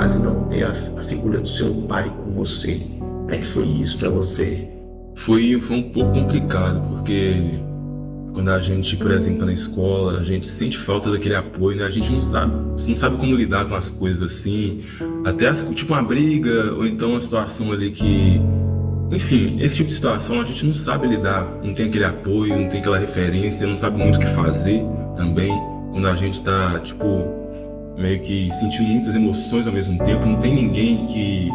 quase não ter a figura do seu pai com você. Como é que foi isso para você? Foi um pouco complicado, porque quando a gente, por exemplo, na escola, a gente sente falta daquele apoio, né? A gente não sabe como lidar com as coisas assim, até tipo uma briga, ou então uma situação ali que... Enfim, esse tipo de situação a gente não sabe lidar, não tem aquele apoio, não tem aquela referência, não sabe muito o que fazer também. Quando a gente tá, tipo, meio que sentindo muitas emoções ao mesmo tempo, não tem ninguém que...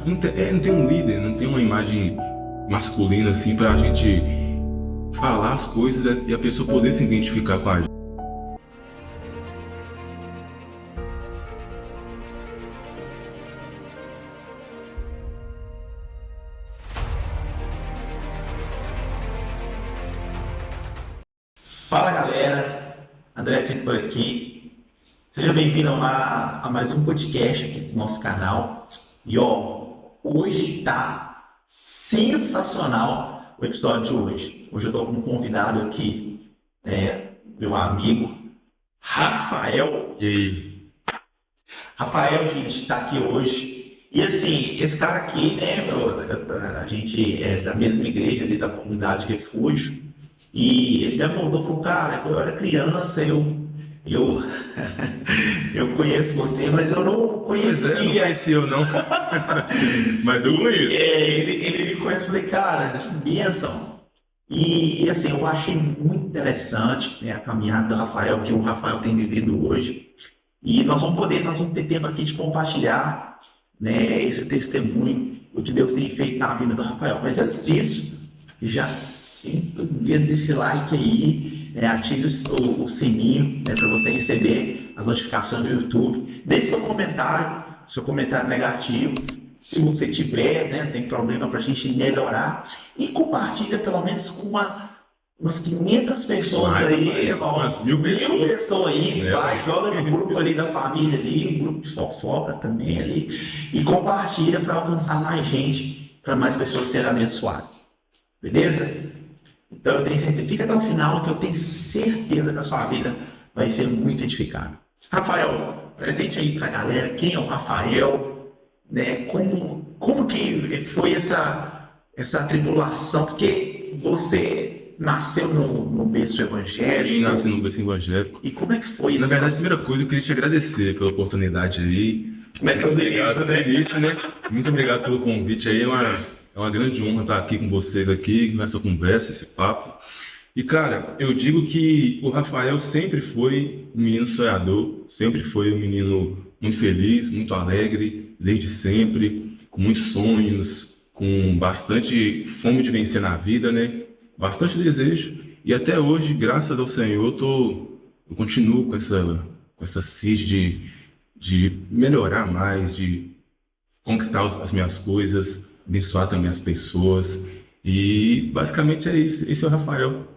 não tem um líder, não tem uma imagem masculina assim pra gente falar as coisas e a pessoa poder se identificar com a gente. Fala galera, André Felipe por aqui. Seja bem-vindo a mais um podcast aqui do nosso canal. E hoje tá sensacional o episódio de hoje. Hoje eu tô com um convidado aqui, meu amigo Rafael. E aí? Rafael, gente, tá aqui hoje. E assim, esse cara aqui, né, a gente é da mesma igreja ali da comunidade Refúgio. E ele me apontou e falou, cara, quando eu era criança, eu, eu conheço você, mas eu não Não conhecia. conheci eu não, mas eu conheço. Ele me conhece, eu falei, cara, bênção. E assim, eu achei muito interessante, né, a caminhada do Rafael, que o Rafael tem vivido hoje. E nós vamos ter tempo aqui de compartilhar, né, esse testemunho, o que Deus tem feito na vida do Rafael. Mas antes disso, já sinto desse like aí, ative o sininho, né, para você receber as notificações do YouTube. Deixe seu comentário negativo, se você tiver, né, tem problema para a gente melhorar, e compartilha pelo menos com umas 500 pessoas aí, umas 1.000 mil pessoas. pessoas aí, vai, joga no grupo ali da família ali, um grupo de fofoca também ali, e compartilha para alcançar mais gente, para mais pessoas serem abençoadas. Beleza? Então eu tenho certeza, fica até o final que eu tenho certeza que a sua vida vai ser muito edificada. Rafael, presente aí pra galera, quem é o Rafael, né? Como que foi essa tribulação? Porque você nasceu no berço evangélico. Sim, nasci no berço evangélico. E como é que foi isso? Na verdade, a primeira coisa, eu queria te agradecer pela oportunidade aí. Mas Muito obrigado pelo início, né? Muito obrigado pelo convite aí. É uma grande honra estar aqui com vocês aqui, nessa conversa, esse papo. E, cara, eu digo que o Rafael sempre foi um menino sonhador, sempre foi um menino muito feliz, muito alegre, desde sempre, com muitos sonhos, com bastante fome de vencer na vida, né? Bastante desejo. E até hoje, graças ao Senhor, eu continuo com essa sede de melhorar mais, de conquistar as minhas coisas, abençoar também as pessoas. E basicamente é isso. Esse é o Rafael.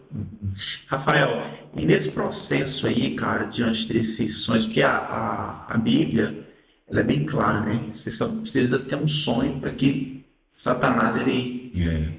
Rafael, e nesse processo aí, cara, diante desses sonhos, porque a Bíblia, ela é bem clara, né? Você só precisa ter um sonho para que Satanás,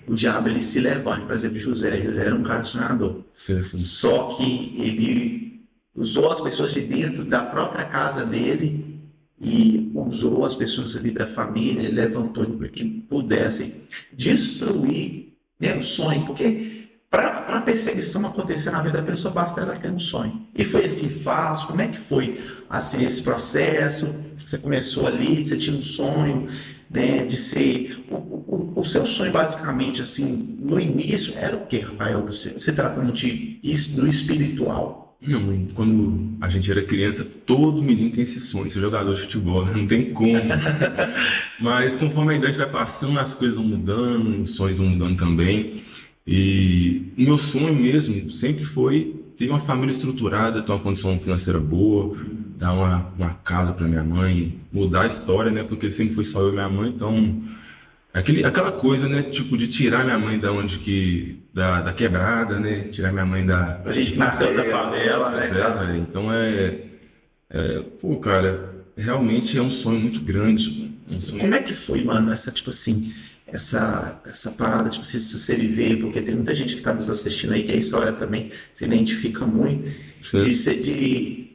o diabo, ele se levante. Por exemplo, José era um cara sonhador. Sim. Só que ele usou as pessoas de dentro da própria casa dele e usou as pessoas ali da família, ele levantou para que pudessem destruir, né, o sonho, porque para a perseguição acontecer na vida da pessoa, basta ela ter um sonho. E foi assim fácil? Como é que foi assim, esse processo? Você começou ali, você tinha um sonho, né, de ser... O seu sonho, basicamente, assim, no início, era o quê, Rafael? Você tratando do espiritual? Não, quando a gente era criança, todo menino tem esse sonho, ser jogador de futebol, né? Não tem como. Mas conforme a idade vai passando, as coisas vão mudando, os sonhos vão mudando também. E o meu sonho mesmo sempre foi ter uma família estruturada, ter uma condição financeira boa, dar uma casa para minha mãe, mudar a história, né? Porque sempre foi só eu e minha mãe, então... Aquela coisa, né? Tipo, de tirar minha mãe da quebrada, né? Tirar minha mãe da... A gente nasceu da favela, né? Velho. Então pô, cara, realmente é um sonho muito grande. Um sonho... Como é que foi, mano, tipo assim, essa parada, tipo, se você viver, porque tem muita gente que está nos assistindo aí, que a história também se identifica muito, Sim. isso é de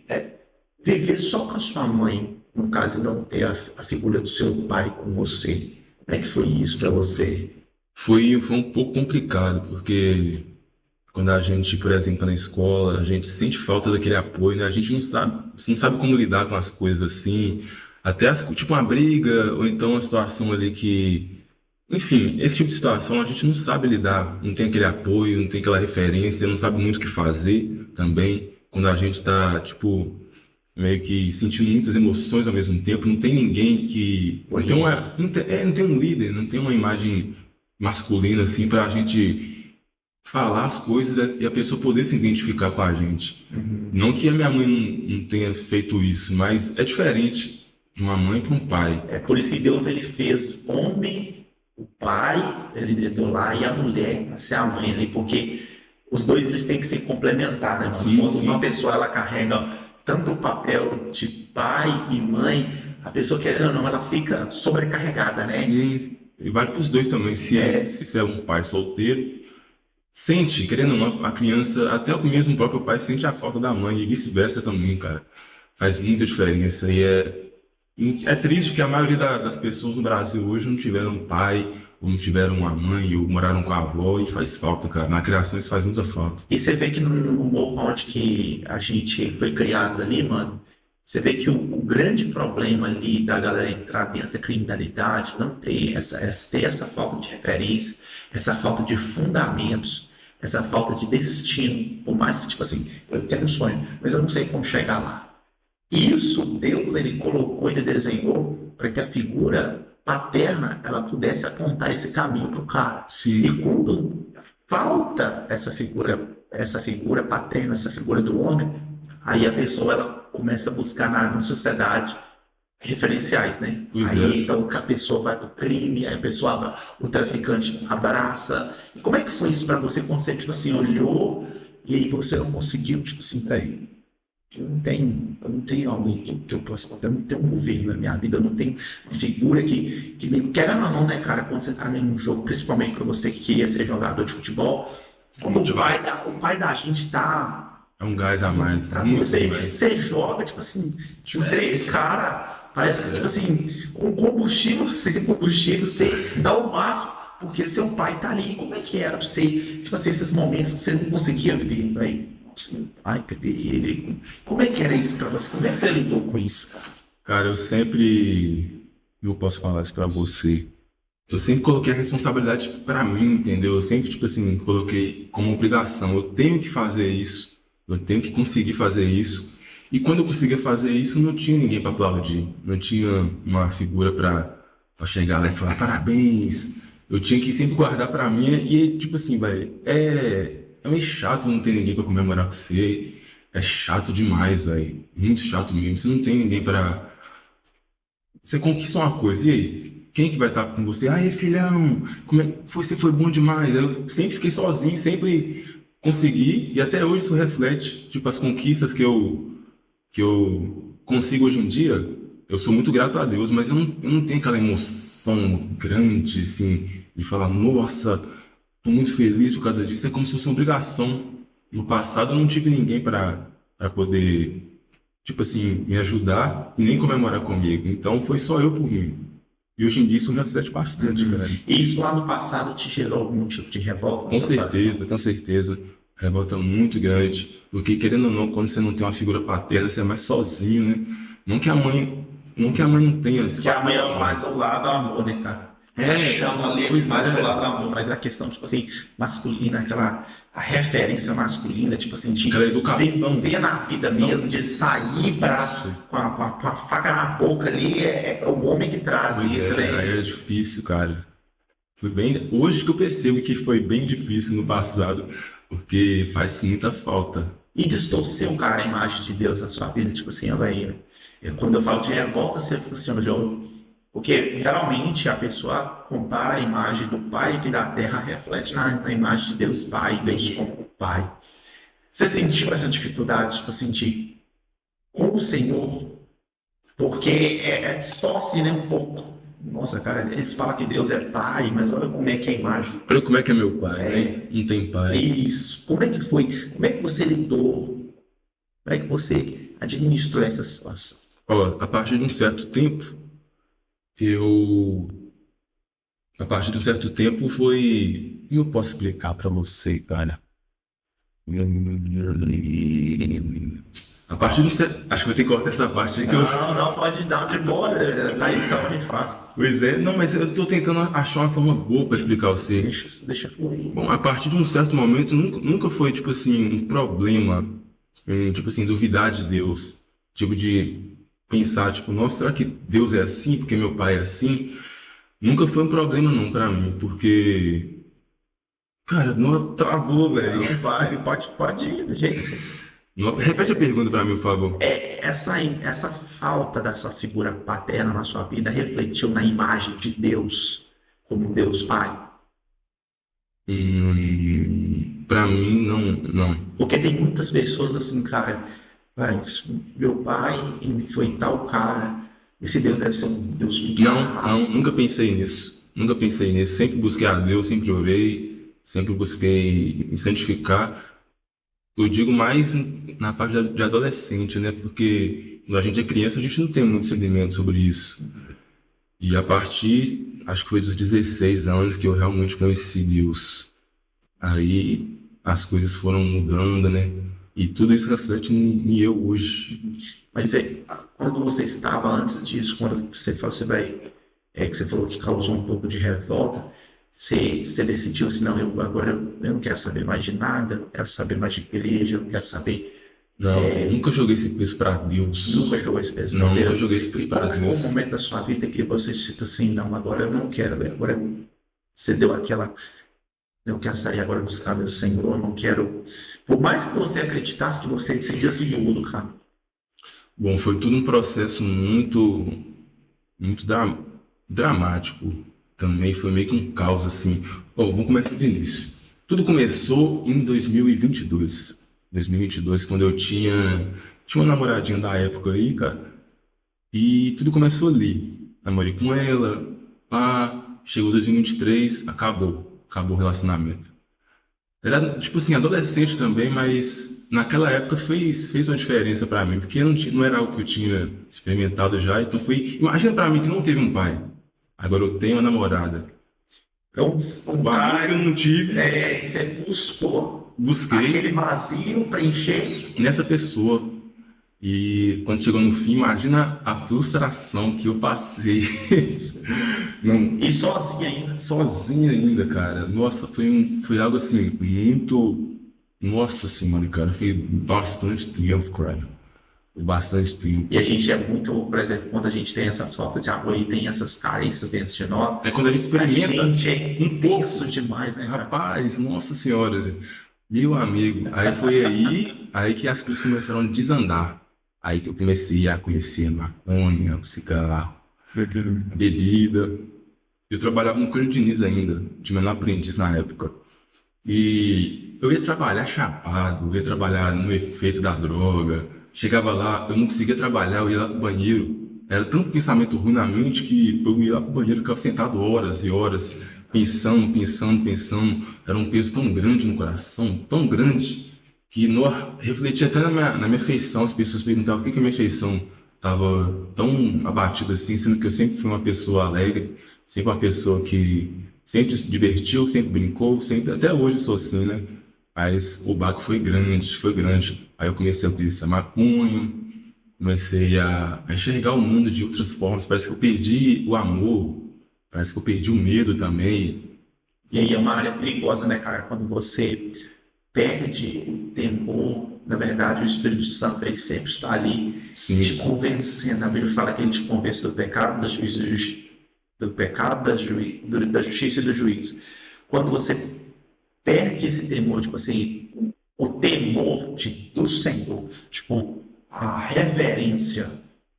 viver só com a sua mãe, no caso, não ter a figura do seu pai com você? Como é que foi isso para você? Foi um pouco complicado, porque quando a gente, por exemplo, tá na escola, a gente sente falta daquele apoio, né? A gente não sabe como lidar com as coisas assim, até tipo uma briga, ou então uma situação ali que, enfim, esse tipo de situação a gente não sabe lidar, não tem aquele apoio, não tem aquela referência, não sabe muito o que fazer também, quando a gente tá, tipo, meio que sentindo muitas emoções ao mesmo tempo, não tem ninguém que, não tem um líder, não tem uma imagem masculina assim pra gente falar as coisas e a pessoa poder se identificar com a gente. Não que a minha mãe não tenha feito isso, mas é diferente de uma mãe para um pai. É por isso que Deus ele fez homem, o pai, ele deitou lá, e a mulher ser a mãe ali, porque os dois eles têm que se complementar, né? Sim, Quando sim. uma pessoa ela carrega tanto o papel de pai e mãe, a pessoa querendo ou não, ela fica sobrecarregada, né? E vale para os dois também. Se você é um pai solteiro, sente, querendo ou não, a criança, até o mesmo próprio pai sente a falta da mãe e vice-versa também, cara. Faz muita diferença e é triste que a maioria das pessoas no Brasil hoje não tiveram um pai, ou não tiveram uma mãe, ou moraram com a avó, e faz falta, cara. Na criação isso faz muita falta. E você vê que no morro onde que a gente foi criado ali, mano, você vê que o grande problema ali da galera entrar dentro da criminalidade, não ter ter essa falta de referência, essa falta de fundamentos, essa falta de destino. Por mais que, tipo assim, eu tenho um sonho, mas eu não sei como chegar lá. Isso Deus ele colocou, ele desenhou para que a figura paterna ela pudesse apontar esse caminho para o cara. Sim. E quando falta essa figura paterna, essa figura do homem, aí a pessoa ela começa a buscar na sociedade referenciais, né? Pois Aí é. então a pessoa vai pro crime, aí a pessoa, o traficante abraça. E como é que foi isso para você quando você, tipo assim, olhou e aí você não conseguiu, tipo assim, peraí, eu não tenho alguém que eu possa, eu não tenho um governo na minha vida, eu não tenho uma figura que me quer ou não, né, cara, quando você tá num jogo, principalmente para você que queria ser jogador de futebol, quando o pai da gente tá, É um gás a mais. tá Muito você, mais. você joga, tipo assim, de três caras, parece que, tipo assim, com combustível, você dá o máximo, porque seu pai tá ali. Como é que era pra você, tipo assim, esses momentos que você não conseguia ver, velho? Ai, cadê ele? Como é que era isso pra você? Como é que você lidou com isso, cara? Cara, eu posso falar isso pra você. Eu sempre coloquei a responsabilidade pra mim, entendeu? Eu sempre, tipo assim, coloquei como obrigação. Eu tenho que fazer isso. Eu tenho que conseguir fazer isso. E quando eu conseguia fazer isso, não tinha ninguém pra aplaudir. Não tinha uma figura pra chegar lá e falar parabéns. Eu tinha que sempre guardar pra mim. E, tipo assim, velho, é meio chato não ter ninguém pra comemorar com você. É chato demais, velho. Muito chato mesmo. Você não tem ninguém pra. Você conquista uma coisa, e aí? Quem que vai estar com você? Aí, filhão, você foi bom demais. Eu sempre fiquei sozinho, sempre consegui, e até hoje isso reflete, tipo, as conquistas que eu consigo hoje em dia. Eu sou muito grato a Deus, mas eu não tenho aquela emoção grande, assim, de falar, nossa, tô muito feliz por causa disso. É como se fosse uma obrigação. No passado eu não tive ninguém para poder, tipo assim, me ajudar e nem comemorar comigo. Então foi só eu por mim. E hoje em dia isso reflete bastante, cara. E isso lá no passado te gerou algum tipo de revolta? Com certeza, com certeza. Revolta muito grande. Porque, querendo ou não, quando você não tem uma figura paterna, você é mais sozinho, né? Não que a mãe não tenha esse Que a mãe é papel. mais o lado do amor, né, cara? É, Chama ali pois mais é. pro lado do amor, mas a questão, tipo assim, masculina, a referência masculina, tipo assim, de Aquela educação. viver na vida mesmo, de sair com a faca na boca ali, é o homem que traz Pois isso, é, né? aí é difícil, cara. Hoje que eu percebo que foi bem difícil no passado, porque faz muita falta. E distorcer, cara, a imagem de Deus na sua vida, tipo assim, olha aí, quando eu falo de revolta, você fica assim, olhou. Porque geralmente a pessoa compara a imagem do Pai aqui da Terra, reflete na imagem de Deus Pai, Deus como Pai. Você sentiu essa dificuldade, tipo assim, com o Senhor? Porque distorce, né, um pouco. Nossa, cara, eles falam que Deus é Pai, mas olha como é que é a imagem. Olha como é que é meu pai, né? Não tem pai. Isso. Como é que foi? Como é que você lidou? Como é que você administrou essa situação? Ó, a partir de um certo tempo, eu. A partir de um certo tempo foi. Eu posso explicar pra você, cara. A partir de um certo. Acho que vou ter que cortar essa parte aí que eu. Não, não, pode dar de boa, na edição a gente faz. Pois é, não, mas eu tô tentando achar uma forma boa pra explicar você. Deixa fluir. Bom, a partir de um certo momento, nunca foi, tipo assim, um problema, tipo assim, duvidar de Deus. Tipo de pensar, tipo, nossa, será que Deus é assim porque meu pai é assim? Nunca foi um problema não pra mim, porque, cara, não travou, velho. Não vai, pode ir do jeito que você. Repete a pergunta pra mim, por favor. Essa falta dessa figura paterna na sua vida refletiu na imagem de Deus como Deus Pai? Pra mim, não. Porque tem muitas pessoas assim, cara, mas meu pai, ele foi tal cara, esse Deus deve ser um Deus muito Não, nunca pensei nisso. Nunca pensei nisso. Sempre busquei a Deus, sempre orei, sempre busquei me santificar. Eu digo mais na parte de adolescente, né? Porque quando a gente é criança, a gente não tem muito entendimento sobre isso. E a partir, acho que foi dos 16 anos que eu realmente conheci Deus. Aí as coisas foram mudando, né? E tudo isso reflete em eu hoje. Mas quando você estava antes disso, quando você falou, que você falou que causou um pouco de revolta, você decidiu assim, não, agora eu não quero saber mais de nada, eu não quero saber mais de igreja, eu não quero saber. Não, nunca joguei esse peso pra Deus. Nunca jogou esse peso Não, pra Deus. nunca joguei esse peso pra Qual foi o Deus. momento da sua vida que você disse assim, não, agora eu não quero, agora você deu aquela. Eu quero sair agora buscar meu Senhor, eu não quero. Por mais que você acreditasse que você se desviou, cara. Bom, foi tudo um processo muito dramático. Também foi meio que um caos, assim. Bom, vamos começar do início. Tudo começou em 2022. 2022, quando eu tinha uma namoradinha da época aí, cara. E tudo começou ali. Namorei com ela, pá, chegou 2023, acabou o relacionamento. Era, tipo assim, adolescente também, mas naquela época fez uma diferença pra mim, porque não era algo que eu tinha experimentado já, então foi... Imagina pra mim que não teve um pai, agora eu tenho uma namorada. Então, O bagulho que eu não tive, você buscou busquei aquele vazio preencher. nessa pessoa. E quando chegou no fim, imagina a frustração que eu passei. Não, E sozinho ainda. sozinho ainda, cara. Nossa, foi algo assim, muito. Nossa senhora, cara, foi bastante tempo, cara. Foi bastante tempo. E a gente é muito, por exemplo, quando a gente tem essa falta de amor e tem essas carências dentro de nós, É quando a gente experimenta a gente é intenso demais, né, cara? Rapaz, nossa senhora, Zé. Meu amigo. Aí foi aí que as coisas começaram a desandar. Aí que eu comecei a conhecer maconha, cigarro, bebida. Eu trabalhava no Coelho Diniz ainda, de menor aprendiz na época. E eu ia trabalhar chapado, eu ia trabalhar no efeito da droga. Chegava lá, eu não conseguia trabalhar, eu ia lá pro banheiro. Era tanto pensamento ruim na mente que eu ia lá pro banheiro, ficava sentado horas e horas, pensando. Era um peso tão grande no coração, tão grande, que refletia até na minha feição. As pessoas perguntavam por que a minha feição estava tão abatida assim, sendo que eu sempre fui uma pessoa alegre, sempre uma pessoa que sempre se divertiu, sempre brincou, sempre, até hoje sou assim, né? Mas o baque foi grande, foi grande. Aí eu comecei a conhecer a maconha, comecei a enxergar o mundo de outras formas. Parece que eu perdi o amor, parece que eu perdi o medo também. E aí é uma área perigosa, né, cara? Quando você perde o temor, na verdade, o Espírito Santo ele sempre está ali Sim. te convencendo. A Bíblia fala que ele te convence do pecado, da da justiça e do juízo. Quando você perde esse temor, tipo assim, o temor do Senhor, tipo, a reverência,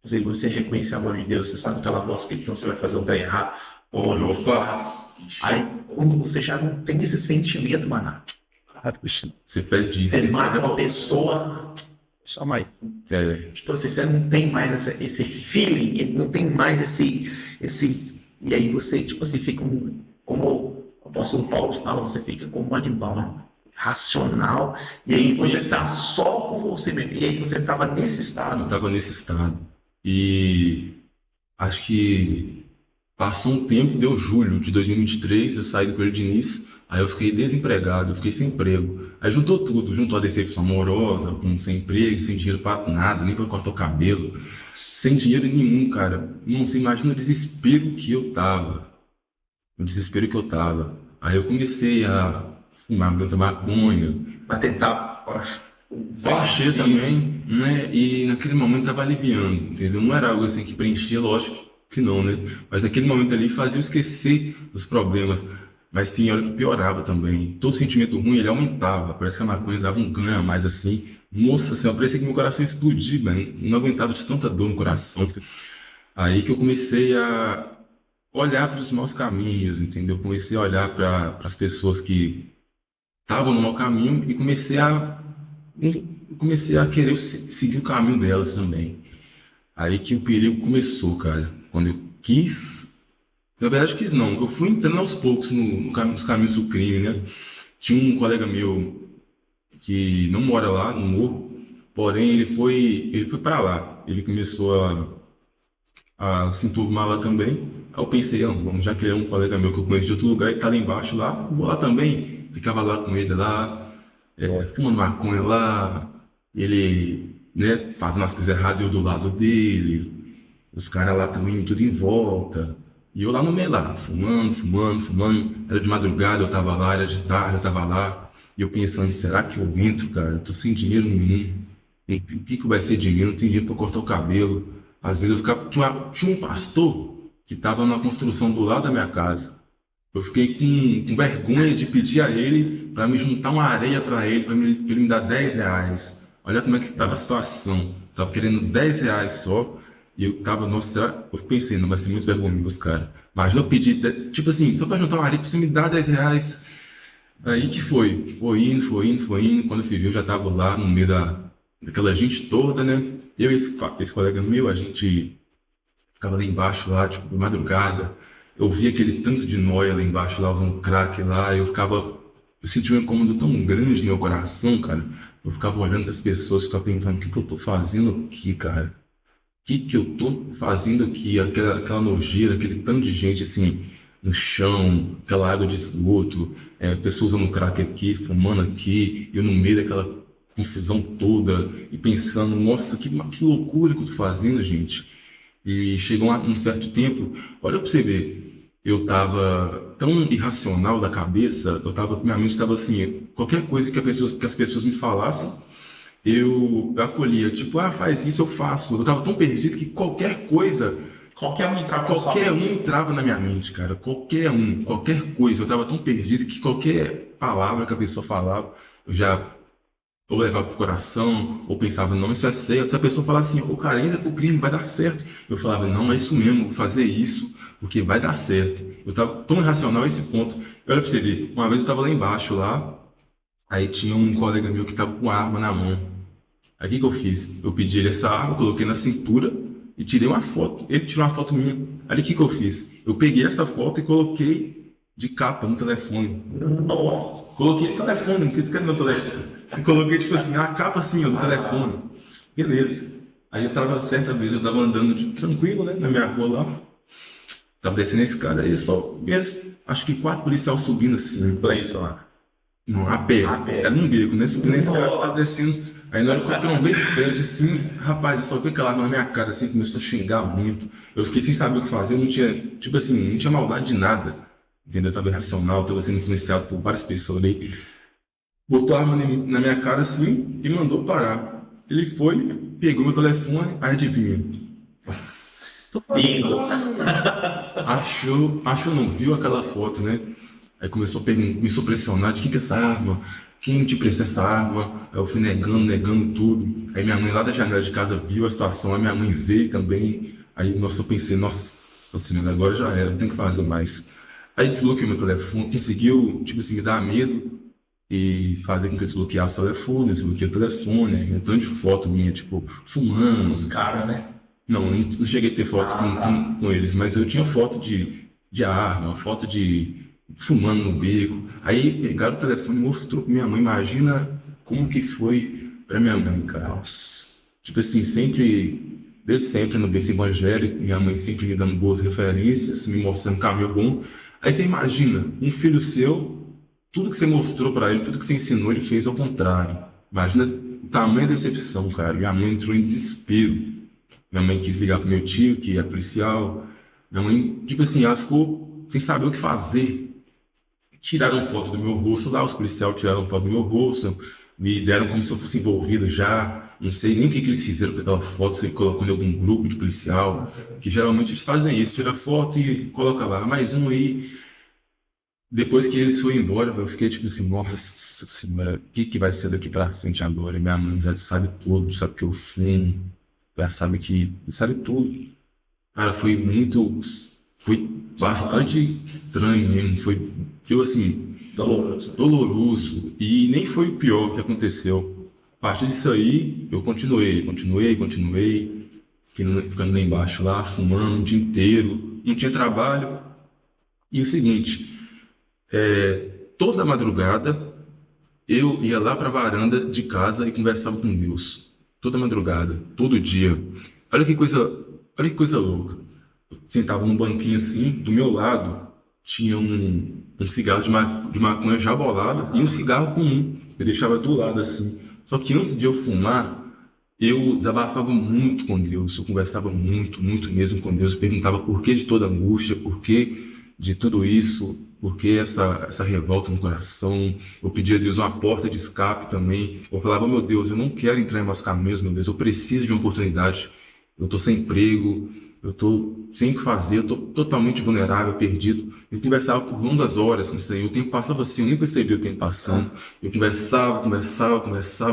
assim, você reconhece a voz de Deus, você sabe aquela voz que então você vai fazer um trem errado, ou não faz. Aí, quando você já não tem esse sentimento, mano, Você perde isso. você mata uma pessoa, só mais. Tipo assim, você não tem mais esse feeling, não tem mais esse. E aí você, tipo assim, fica como o apóstolo Paulo fala, você fica como um animal, né? Racional, e aí você está só com você mesmo. E aí você estava nesse estado. Eu estava nesse estado. E acho que passou um tempo, deu julho de 2023, eu saí do Coelho Diniz, aí eu fiquei desempregado, eu fiquei sem emprego. Aí juntou tudo, juntou a decepção amorosa, com sem emprego, sem dinheiro pra nada, nem pra cortar o cabelo, sem dinheiro nenhum, cara. Não, você imagina o desespero que eu tava, o desespero que eu tava. Aí eu comecei a fumar muita maconha, Pra tentar, poxa, preencher também, né? E naquele momento tava aliviando, entendeu? Não era algo assim que preenchia, lógico que não, né? Mas naquele momento ali fazia eu esquecer dos problemas. Mas tinha hora que piorava também. Todo sentimento ruim ele aumentava. Parece que a maconha dava um ganho a mais assim. Nossa senhora, parecia que meu coração explodia, mano. Não aguentava de tanta dor no coração. Aí que eu comecei a olhar para os maus caminhos, entendeu? Comecei a olhar para as pessoas que estavam no mau caminho e comecei a querer seguir o caminho delas também. Aí que o perigo começou, cara. Quando eu quis, na verdade quis não, eu fui entrando aos poucos nos caminhos do crime, né? Tinha um colega meu que não mora lá no morro, porém ele foi para lá. Ele começou a se enturmar lá também. Aí eu pensei, ah, bom, já que é um colega meu que eu conheço de outro lugar e tá lá embaixo lá, vou lá também. Ficava lá com ele lá, fumando maconha lá, ele, né, fazendo as coisas erradas, eu do lado dele, os caras lá também, tudo em volta. E eu lá no meio lá, fumando, fumando, fumando. Era de madrugada, eu tava lá, era de tarde, eu tava lá. E eu pensando, será que eu entro, cara? Eu tô sem dinheiro nenhum. E o que vai ser de mim? Eu não tenho dinheiro pra cortar o cabelo. Às vezes eu ficava. Tinha um pastor que tava na construção do lado da minha casa. Eu fiquei com vergonha de pedir a ele para me juntar uma areia para ele, para ele me dar R$ 10. Olha como é que estava a situação. Tava querendo R$ 10 só. E eu tava, nossa, eu pensei, não vai ser muito vergonhoso, cara. Mas eu pedi, tipo assim, só para juntar uma areia, pra você me dar R$ 10. Aí que foi. Foi indo, foi indo, foi indo. Quando eu fui ver, eu já tava lá no meio daquela gente toda, né? Eu e esse colega meu, a gente ficava lá embaixo, lá, tipo, de madrugada. Eu via aquele tanto de nóia lá embaixo, lá, usando crack lá. Eu sentia um incômodo tão grande no meu coração, cara. Eu ficava olhando para as pessoas, ficava perguntando, o que que eu tô fazendo aqui, cara? O que que eu tô fazendo aqui? Aquela nojeira, aquele tanto de gente, assim, no chão, aquela água de esgoto, pessoas usando crack aqui, fumando aqui, eu no meio daquela confusão toda, e pensando, nossa, que loucura que eu tô fazendo, gente. E chegou um certo tempo, olha pra você ver, eu tava tão irracional da cabeça, minha mente estava assim, qualquer coisa que as pessoas me falassem, eu acolhia, tipo, ah, faz isso, eu faço. Eu tava tão perdido que qualquer coisa, qualquer um entrava na sua qualquer um mente. entrava na minha mente, cara. Qualquer um, qualquer coisa. Eu tava tão perdido que qualquer palavra que a pessoa falava, eu já ou levava pro coração, ou pensava, não, isso é certo. Se a pessoa falasse assim, o cara entra pro crime, vai dar certo. Eu falava, não, é isso mesmo, vou fazer isso, porque vai dar certo. Eu tava tão irracional a esse ponto. Olha pra você ver, uma vez eu tava lá embaixo, lá, aí tinha um colega meu que tava com arma na mão. Aí o que que eu fiz? Eu pedi ele essa arma, coloquei na cintura e tirei uma foto. Ele tirou uma foto minha. Aí o que que eu fiz? Eu peguei essa foto e coloquei de capa no telefone. Nossa. Coloquei no telefone, não fica no meu telefone. E coloquei, tipo assim, a capa assim, ó, no telefone. Beleza. Aí eu tava, certa vez, eu tava andando tranquilo, né, na minha rua lá. Tava descendo esse cara aí, só, acho que 4 policiais subindo assim. Pra isso lá. Não, a pé. A pé. Era num beco, né? Subindo esse cara que tava descendo. Aí na hora que eu trombei de frente, assim, rapaz, eu só vi aquela arma na minha cara, assim, começou a xingar muito. Eu fiquei sem saber o que fazer, eu não tinha, tipo assim, não tinha maldade de nada. Entendeu? Eu tava irracional, tava sendo influenciado por várias pessoas ali. Botou a arma na minha cara, assim, e mandou parar. Ele foi, pegou meu telefone, aí adivinha. Lindo. Achou não, viu aquela foto, né? Aí começou a pressionar de que é essa arma? Quem te prestou essa arma? Aí eu fui negando tudo. Aí minha mãe lá da janela de casa viu a situação, aí minha mãe veio também. Aí, nossa, eu pensei, nossa senhora, agora já era, não tem o que fazer mais. Aí desbloqueei meu telefone, conseguiu, tipo assim, me dar medo e fazer com que eu desbloqueasse o telefone, desbloqueei o telefone, aí um tanto de foto minha, tipo, fumando. Os caras, né? Não cheguei a ter foto com eles, mas eu tinha foto de arma, foto de fumando no beco. Aí pegaram o telefone e mostrou pra minha mãe. Imagina como que foi pra minha mãe, cara. Tipo assim, sempre desde sempre no berço evangélico, minha mãe sempre me dando boas referências, me mostrando caminho bom. Aí você imagina, um filho seu, tudo que você mostrou para ele, tudo que você ensinou, ele fez ao contrário. Imagina o tamanho da decepção, cara. Minha mãe entrou em desespero. Minha mãe quis ligar pro meu tio, que é policial. Minha mãe, tipo assim, ela ficou sem saber o que fazer. Tiraram foto do meu rosto lá, os policiais tiraram foto do meu rosto, me deram como se eu fosse envolvido já. Não sei nem o que eles fizeram com aquela foto, se colocou em algum grupo de policial, que geralmente eles fazem isso, tira foto e coloca lá, mais um aí. Depois que eles foram embora, eu fiquei tipo assim, nossa senhora, o que vai ser daqui pra frente agora? Minha mãe já sabe tudo, sabe que eu fumo, já sabe tudo. Cara, foi bastante estranho mesmo, foi assim, doloroso, e nem foi o pior que aconteceu. A partir disso aí, eu continuei, ficando lá embaixo lá, fumando o dia inteiro, não tinha trabalho. E o seguinte, toda madrugada eu ia lá para a varanda de casa e conversava com Deus. Toda madrugada, todo dia. Olha que coisa louca. Eu sentava num banquinho assim, do meu lado tinha um cigarro de maconha já bolado e um cigarro comum. Eu deixava do lado assim. Só que antes de eu fumar, eu desabafava muito com Deus, eu conversava muito mesmo com Deus, eu perguntava por que de toda angústia, por que de tudo isso, por que essa revolta no coração. Eu pedia a Deus uma porta de escape também. Eu falava, meu Deus, eu não quero entrar em maus caminhos, meu Deus, eu preciso de uma oportunidade. Eu estou sem emprego, eu estou sem o que fazer, eu estou totalmente vulnerável, perdido. Eu conversava por longas horas com o Senhor, o tempo passava assim, eu nem percebia o tempo passando. Eu conversava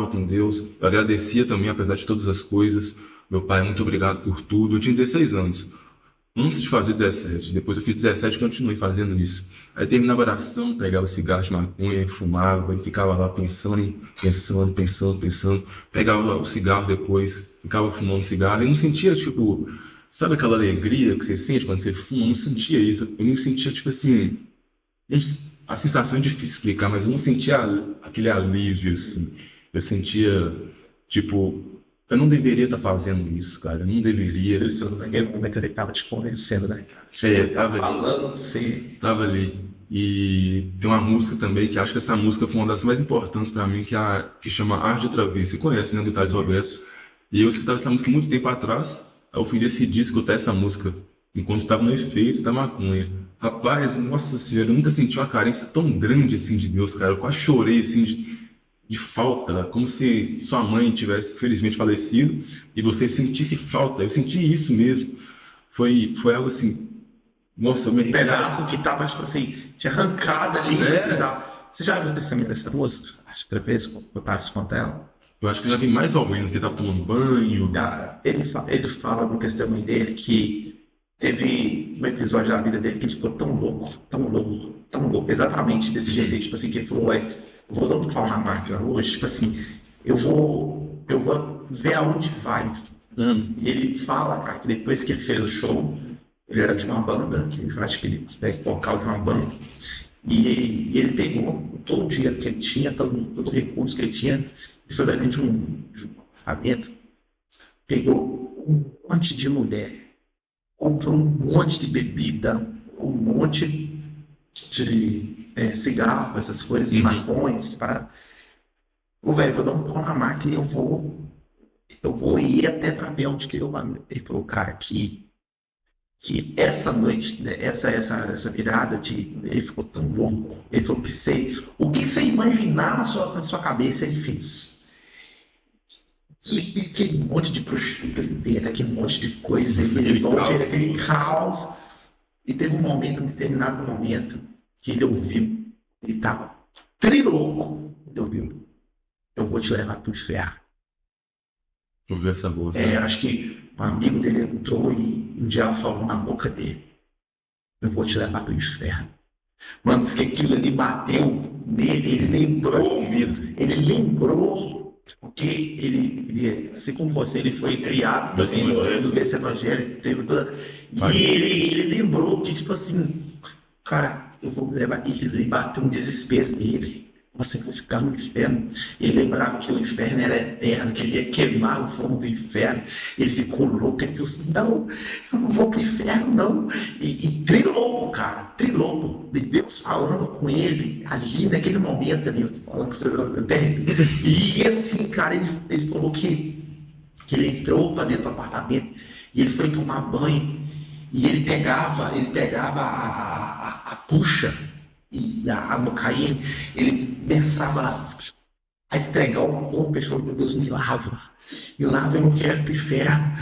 com Deus, eu agradecia também, apesar de todas as coisas. Meu pai, muito obrigado por tudo. Eu tinha 16 anos, antes de fazer 17. Depois eu fiz 17 e continuei fazendo isso. Aí terminava a oração, pegava cigarro de maconha, fumava e ficava lá pensando. Pegava o cigarro depois, ficava fumando cigarro e não sentia, tipo, sabe aquela alegria que você sente quando você fuma? Eu não sentia isso. Eu não sentia, tipo assim, a sensação é difícil explicar, mas eu não sentia aquele alívio, assim. Eu sentia, tipo, eu não deveria estar fazendo isso, cara. Eu não deveria. Isso, naquele momento ele estava te convencendo, né? Tava Falando ali. assim. Tava ali. E tem uma música também, que acho que essa música foi uma das mais importantes pra mim, que chama Arde Outra Vez. Você conhece, né, do Thales Roberto? E eu escutava essa música muito tempo atrás. Aí eu fui decidir escutar essa música enquanto estava no efeito da maconha. Rapaz, nossa senhora, eu nunca senti uma carência tão grande assim de Deus, cara. Eu quase chorei assim de falta, como se sua mãe tivesse felizmente falecido e você sentisse falta. Eu senti isso mesmo. Foi algo assim, nossa, eu me Um pedaço que tava, tipo assim, te arrancado ali. Você já viu o descimento dessa música? Acho que outra vez que eu tava escutando ela. Eu acho que eu já vi mais ou menos que ele tava tomando banho. Cara, ele fala no testemunho dele que teve um episódio da vida dele que ele ficou tão louco, exatamente desse jeito. Tipo assim, que ele falou, eu vou dar um pau na máquina hoje, tipo assim, eu vou ver aonde vai. E ele fala, cara, que depois que ele fez o show, ele era de uma banda, eu acho que ele é vocal de uma banda, e ele pegou todo o dinheiro que ele tinha, todo o recurso que ele tinha, e foi dentro de um apartamento, pegou um monte de mulher, comprou um monte de bebida, um monte de cigarro, essas coisas, maconha, essas paradas. Ô, velho, vou dar um pau na máquina e eu vou ir até pra ver onde que eu... Ele falou, cara, que essa noite, né, essa virada, ele ficou tão louco. Ele falou que o que você imaginar na sua cabeça, ele fez. E aquele monte de prostituta ali dentro, aquele monte de coisa, aquele caos. E teve um determinado momento, que ele ouviu, ele estava trilouco, ele ouviu, eu vou te levar pro inferno. Eu vi essa voz. Acho que um amigo dele entrou e o diabo falou na boca dele, eu vou te levar pro inferno. Mano, diz que aquilo ali bateu nele, ele lembrou, porque ele, assim como você, ele foi criado também desse evangelho, e ele lembrou que, tipo assim, cara, eu vou levar, e ele bateu um desespero nele. você vai ficar no inferno. Ele lembrava que o inferno era eterno, que ele ia queimar o fogo do inferno. Ele ficou louco, ele falou assim, não, eu não vou pro inferno, não. E trilou, cara, trilou. E Deus falando com ele, ali naquele momento, ali, eu tô falando que você... E assim, cara, ele falou que ele entrou para dentro do apartamento e ele foi tomar banho e ele pegava a bucha e a água caindo, ele começava a estregar o corpo, ele falou, meu Deus, me lava, eu não quero ir pro inferno,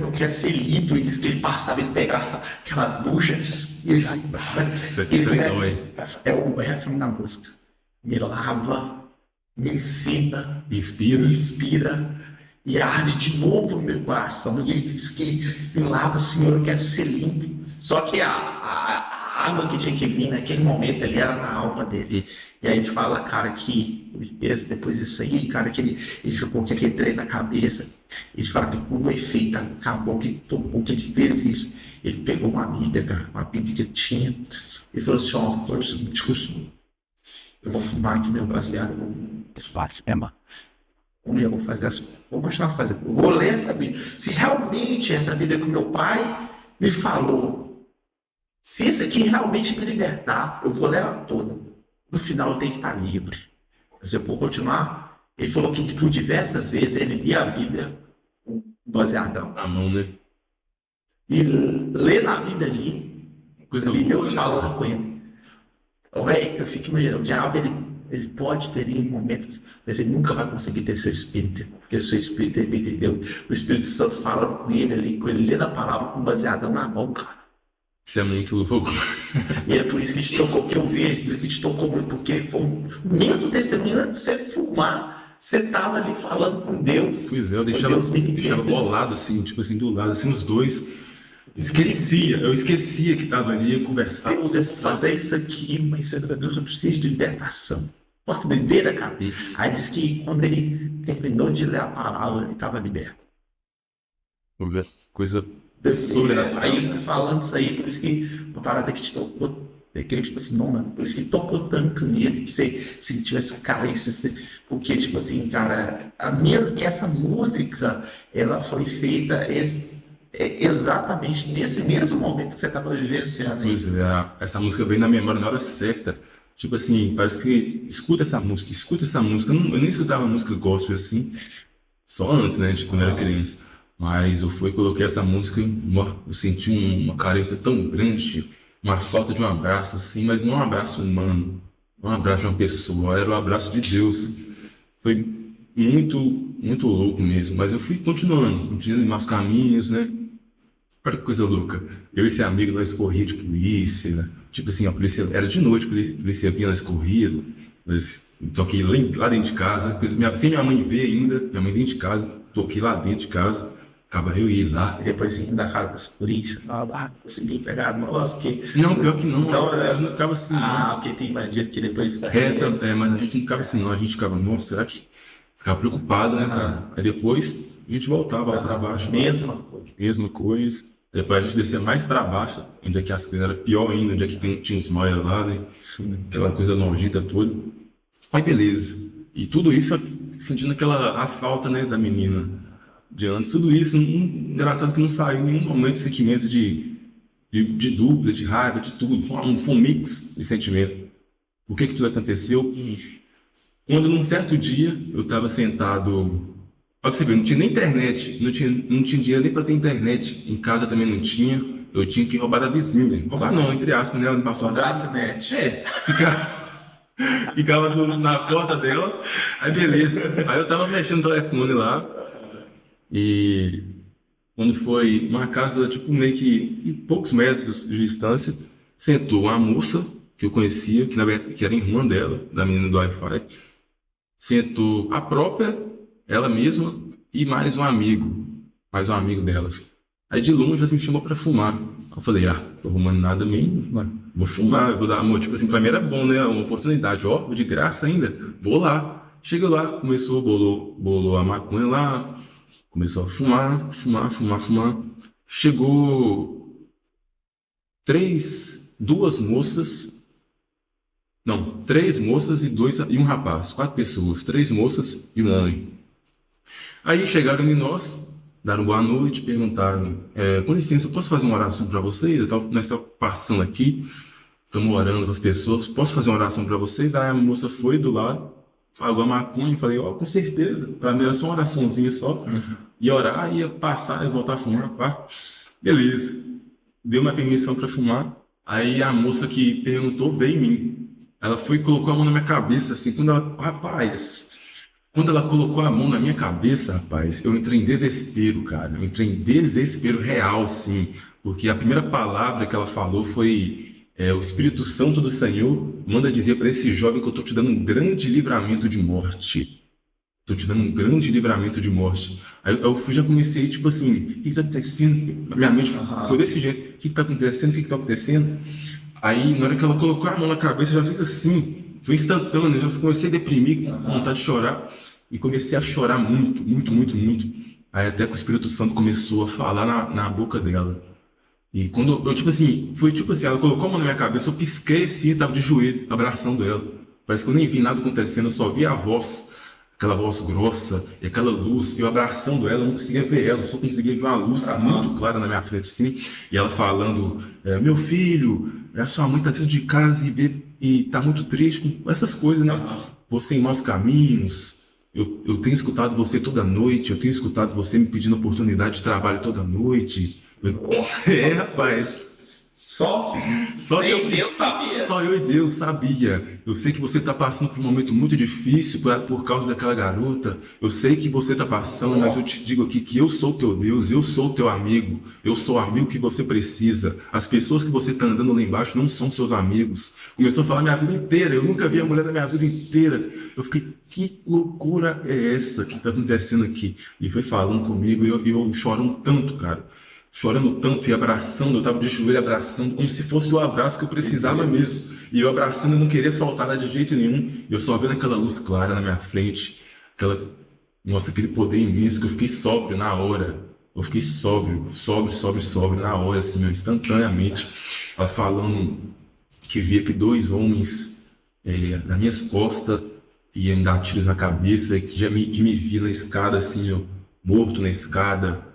eu quero ser limpo. E disse que ele passava, ele pegava aquelas buchas e ele é o refrão da música, me lava, me ensina, me inspira e arde de novo no meu coração. E ele disse que me lava, Senhor, eu quero ser limpo. Só que a água que tinha que vir naquele momento ali era na alma dele. E aí a gente fala, cara, que depois disso aí, cara, que ele ficou com aquele trem na cabeça. Ele fala que com o efeito acabou, que tocou, que ele fez isso. Ele pegou uma Bíblia, cara, uma Bíblia que ele tinha, e falou assim, ó, eu vou fumar aqui meu baseado no espaço, Emma. Eu vou fazer vou continuar fazendo. Eu vou ler essa Bíblia. Se realmente essa Bíblia que meu pai me falou, se isso aqui realmente me libertar, eu vou ler ela toda. No final eu tenho que estar livre. Mas eu vou continuar. Ele falou que por diversas vezes ele lia a Bíblia com baseadão. A mão, né? E ler na Bíblia ali, Deus falando com ele. Eu fico imaginando, o diabo ele pode ter em momentos, mas ele nunca vai conseguir ter seu espírito, porque o seu espírito é de Deus. O Espírito Santo falando com ele ali, com ele lendo a palavra com baseadão na mão, cara. Isso é muito louco. E é por isso que a gente tocou, que eu vejo, por isso que a gente tocou muito, porque foi mesmo testemunho antes de você fumar, você estava ali falando com Deus. Pois é, eu deixava bolado assim, tipo assim, do lado, assim, os dois. Eu esquecia que estava ali, eu conversava. Deus, fazer isso aqui, mas eu preciso de libertação. Porta doideira, cara. Aí diz que quando ele terminou de ler a palavra, ele estava liberto. Coisa sobrenatural. Aí você falando isso aí, por isso que uma parada que te tocou, tipo assim, não, mano, por isso que tocou tanto nele, que você sentiu essa carência, porque, tipo assim, cara, essa música, ela foi feita exatamente nesse mesmo momento que você estava vivenciando. Pois é, essa música veio na memória na hora certa. Tipo assim, parece que escuta essa música. Eu nem escutava música gospel assim, só antes, né, de quando eu era criança. Mas eu coloquei essa música, eu senti uma carência tão grande, uma falta de um abraço assim, mas não um abraço humano, não um abraço de uma pessoa, era o abraço de Deus. Foi muito, muito louco mesmo, mas eu fui continuando em meus caminhos, né? Olha que coisa louca. Eu e esse amigo, nós corria de polícia. Tipo assim, a polícia era de noite, a polícia vinha, nós corria. Toquei lá dentro de casa, sem minha mãe ver ainda, minha mãe dentro de casa, toquei lá dentro de casa. Acaba eu ir lá. E depois você ainda cara com essa polícia, consegui pegar, nossa, que... Não, pior que não, a gente não ficava assim. Porque tem bandido que depois... Mas a gente não ficava assim, não. A gente ficava, nossa, será que... Ficava preocupado, né, cara? Aí depois a gente voltava lá pra baixo. Mesma coisa. Depois a gente descia mais pra baixo, onde é que as coisas eram pior ainda, onde é que tinha os nóia lá, né? Aquela coisa nojenta toda. Aí beleza. E tudo isso sentindo a falta, né, da menina de antes. Tudo isso, engraçado que não saiu em nenhum momento de sentimento de dúvida, de raiva, de tudo. Foi um mix de sentimento. O que tudo aconteceu? Quando num certo dia eu estava sentado, pode você ver, não tinha nem internet, não tinha dinheiro nem para ter internet, em casa também não tinha, eu tinha que roubar da vizinha, roubar não, entre aspas, né, ela me passou assim. Exatamente. Ficava na porta dela, aí beleza, aí eu tava mexendo no telefone lá, e quando foi uma casa, tipo, meio que em poucos metros de distância, sentou uma moça que eu conhecia, que era irmã dela, da menina do Wi-Fi. Sentou a própria, ela mesma, e mais um amigo delas. Aí de longe ela me chamou pra fumar. Eu falei, tô arrumando nada mesmo, vou fumar, vou dar amor. Tipo assim, pra mim era bom, né? Uma oportunidade, de graça ainda, vou lá. Chega lá, bolou a maconha lá, começou a fumar. Chegou duas moças Não, três moças e um rapaz. Quatro pessoas, três moças e um homem. Aí chegaram em nós, deram boa noite, perguntaram, com licença, eu posso fazer uma oração para vocês? Nós estamos passando aqui, estamos orando com as pessoas, posso fazer uma oração para vocês? Aí a moça foi do lado, pagou a maconha, falei, ó, com certeza. Para mim era só uma oraçãozinha só, ia orar, ia passar, ia voltar a fumar, pá. Beleza. Deu uma permissão para fumar, aí a moça que perguntou veio em mim. Ela foi e colocou a mão na minha cabeça, assim, quando ela colocou a mão na minha cabeça, rapaz, eu entrei em desespero, cara. Eu entrei em desespero real, sim. Porque a primeira palavra que ela falou foi: o Espírito Santo do Senhor manda dizer para esse jovem que eu estou te dando um grande livramento de morte. Estou te dando um grande livramento de morte. Aí eu fui, já comecei, tipo assim, o que está acontecendo? Minha mente foi desse jeito: o que está acontecendo? O que está acontecendo? Aí, na hora que ela colocou a mão na cabeça, eu já fiz assim. Foi instantâneo, eu já comecei a deprimir, com vontade de chorar. E comecei a chorar muito, muito, muito, muito. Aí até que o Espírito Santo começou a falar na boca dela. E quando eu, tipo assim, foi tipo assim, ela colocou a mão na minha cabeça, eu pisquei assim, tava de joelho, abraçando ela. Parece que eu nem vi nada acontecendo, eu só vi a voz, aquela voz grossa, e aquela luz, eu abraçando ela, eu não conseguia ver ela, eu só conseguia ver uma luz muito clara na minha frente, assim. E ela falando, meu filho, a sua mãe tá dentro de casa e tá muito triste com essas coisas, né? Você em maus caminhos. Eu tenho escutado você toda noite, eu tenho escutado você me pedindo oportunidade de trabalho toda noite. Rapaz. Só Nem Deus sabia. Só eu e Deus sabia. Eu sei que você está passando por um momento muito difícil por causa daquela garota. Eu sei que você está passando, mas eu te digo aqui que eu sou teu Deus, eu sou teu amigo. Eu sou o amigo que você precisa. As pessoas que você está andando lá embaixo não são seus amigos. Começou a falar minha vida inteira. Eu nunca vi a mulher da minha vida inteira. Eu fiquei, que loucura é essa que está acontecendo aqui? E foi falando comigo e eu chorando tanto, cara. Chorando tanto e abraçando, eu tava de joelho abraçando, como se fosse o abraço que eu precisava mesmo. E eu abraçando, eu não queria soltar ela de jeito nenhum. Eu só vendo aquela luz clara na minha frente, aquele poder imenso, que eu fiquei sóbrio na hora. Eu fiquei sóbrio na hora, assim, instantaneamente. Ela falando que via que dois homens nas minhas costas iam me dar tiros na cabeça, que me via na escada, assim, ó, morto na escada.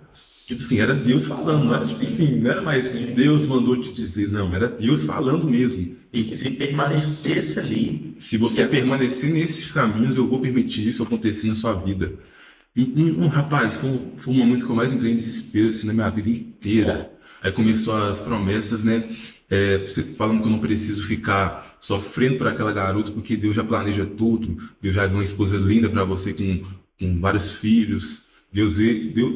Tipo assim, era Deus falando, não era tipo assim, não era mais Deus mandou te dizer, não, era Deus falando mesmo. E que se permanecesse ali. Se você permanecer nesses caminhos, eu vou permitir isso acontecer na sua vida. Rapaz, foi um momento que eu mais entrei em desespero assim, na minha vida inteira. Aí começou as promessas, né? Você falando que eu não preciso ficar sofrendo por aquela garota, porque Deus já planeja tudo. Deus já deu uma esposa linda para você com vários filhos. Deus,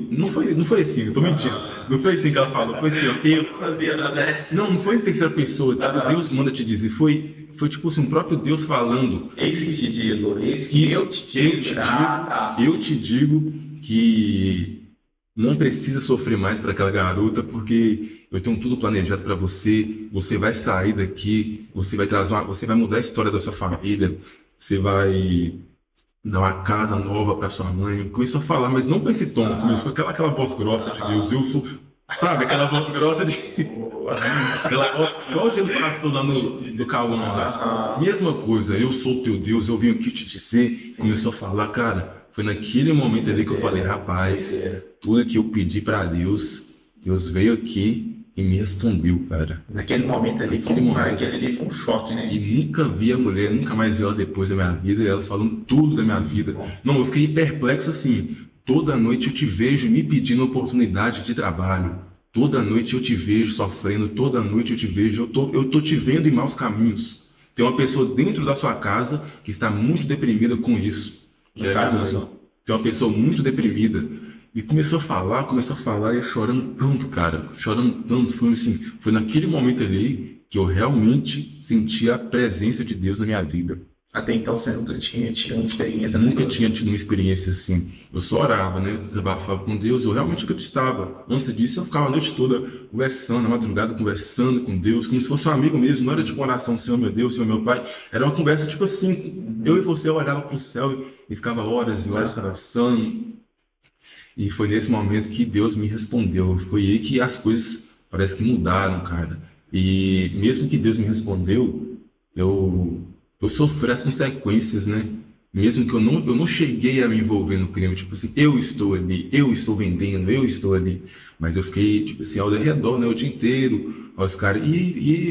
não foi assim, eu tô mentindo. Não foi assim que ela falou, foi assim, ó. Eu fazia, né? Não foi em terceira pessoa, tipo, Deus manda te dizer, foi tipo assim, o próprio Deus falando. Eis que te digo, eis que eu te digo que não precisa sofrer mais para aquela garota, porque eu tenho tudo planejado para você. Você vai sair daqui, você vai mudar a história da sua família, você vai dar uma casa nova para sua mãe. Começou a falar, mas não com esse tom, começou com aquela voz grossa de Deus. Eu sou, sabe, aquela voz grossa de. Aquela voz, igual o dia do pastor lá do Cauã lá. Mesma coisa, eu sou teu Deus, eu vim aqui te dizer. Começou a falar, cara, foi naquele momento ali que eu falei, rapaz, tudo que eu pedi para Deus, Deus veio aqui e me respondeu, cara. Naquele momento ali foi um choque, né? E nunca vi a mulher, nunca mais vi ela depois da minha vida, ela falando tudo da minha vida. Não, eu fiquei perplexo assim. Toda noite eu te vejo me pedindo oportunidade de trabalho. Toda noite eu te vejo sofrendo, toda noite eu te vejo, eu tô te vendo em maus caminhos. Tem uma pessoa dentro da sua casa que está muito deprimida com isso. Tem uma pessoa muito deprimida. E começou a falar, e eu chorando tanto, cara. Chorando tanto. Foi naquele momento ali que eu realmente senti a presença de Deus na minha vida. Até então você nunca tinha tido uma experiência? Nunca tinha tido uma experiência assim. Eu só orava, né? Desabafava com Deus, eu realmente acreditava. Antes disso, eu ficava a noite toda conversando, na madrugada, conversando com Deus, como se fosse um amigo mesmo. Não era de oração, Senhor meu Deus, Senhor meu Pai. Era uma conversa tipo assim. Eu e você olhava para o céu e ficava horas e horas conversando. E foi nesse momento que Deus me respondeu. Foi aí que as coisas parece que mudaram, cara. E mesmo que Deus me respondeu, eu eu sofri as consequências, né? Mesmo que eu não cheguei a me envolver no crime, tipo assim, eu estou ali, eu estou vendendo, eu estou ali. Mas eu fiquei, tipo assim, ao redor, né, o dia inteiro, os caras,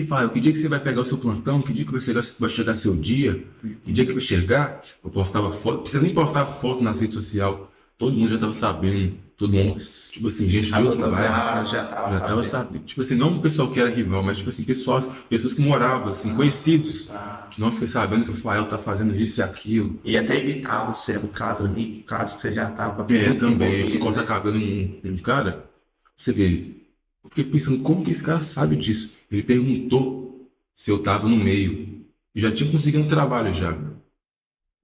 vai, que dia que você vai pegar o seu plantão? Que dia que vai chegar seu dia? Que dia que vai chegar? Eu postava foto, não precisa nem postar foto nas redes sociais, todo mundo já estava sabendo, todo mundo, tipo assim, gente de As outro outras bairro. áreas já Já estavam tava sabendo. sabendo. Tipo assim, não o pessoal que era rival, mas tipo assim, pessoas que moravam, assim, conhecidos, que não fiquei sabendo que o Fael tá fazendo isso e aquilo. E até evitar você, no caso ali, no caso que você já estava É, também, eu fui cortar cabelo em um cara, você vê, eu fiquei pensando, como que esse cara sabe disso? Ele perguntou se eu tava no meio. Eu já tinha conseguido um trabalho já.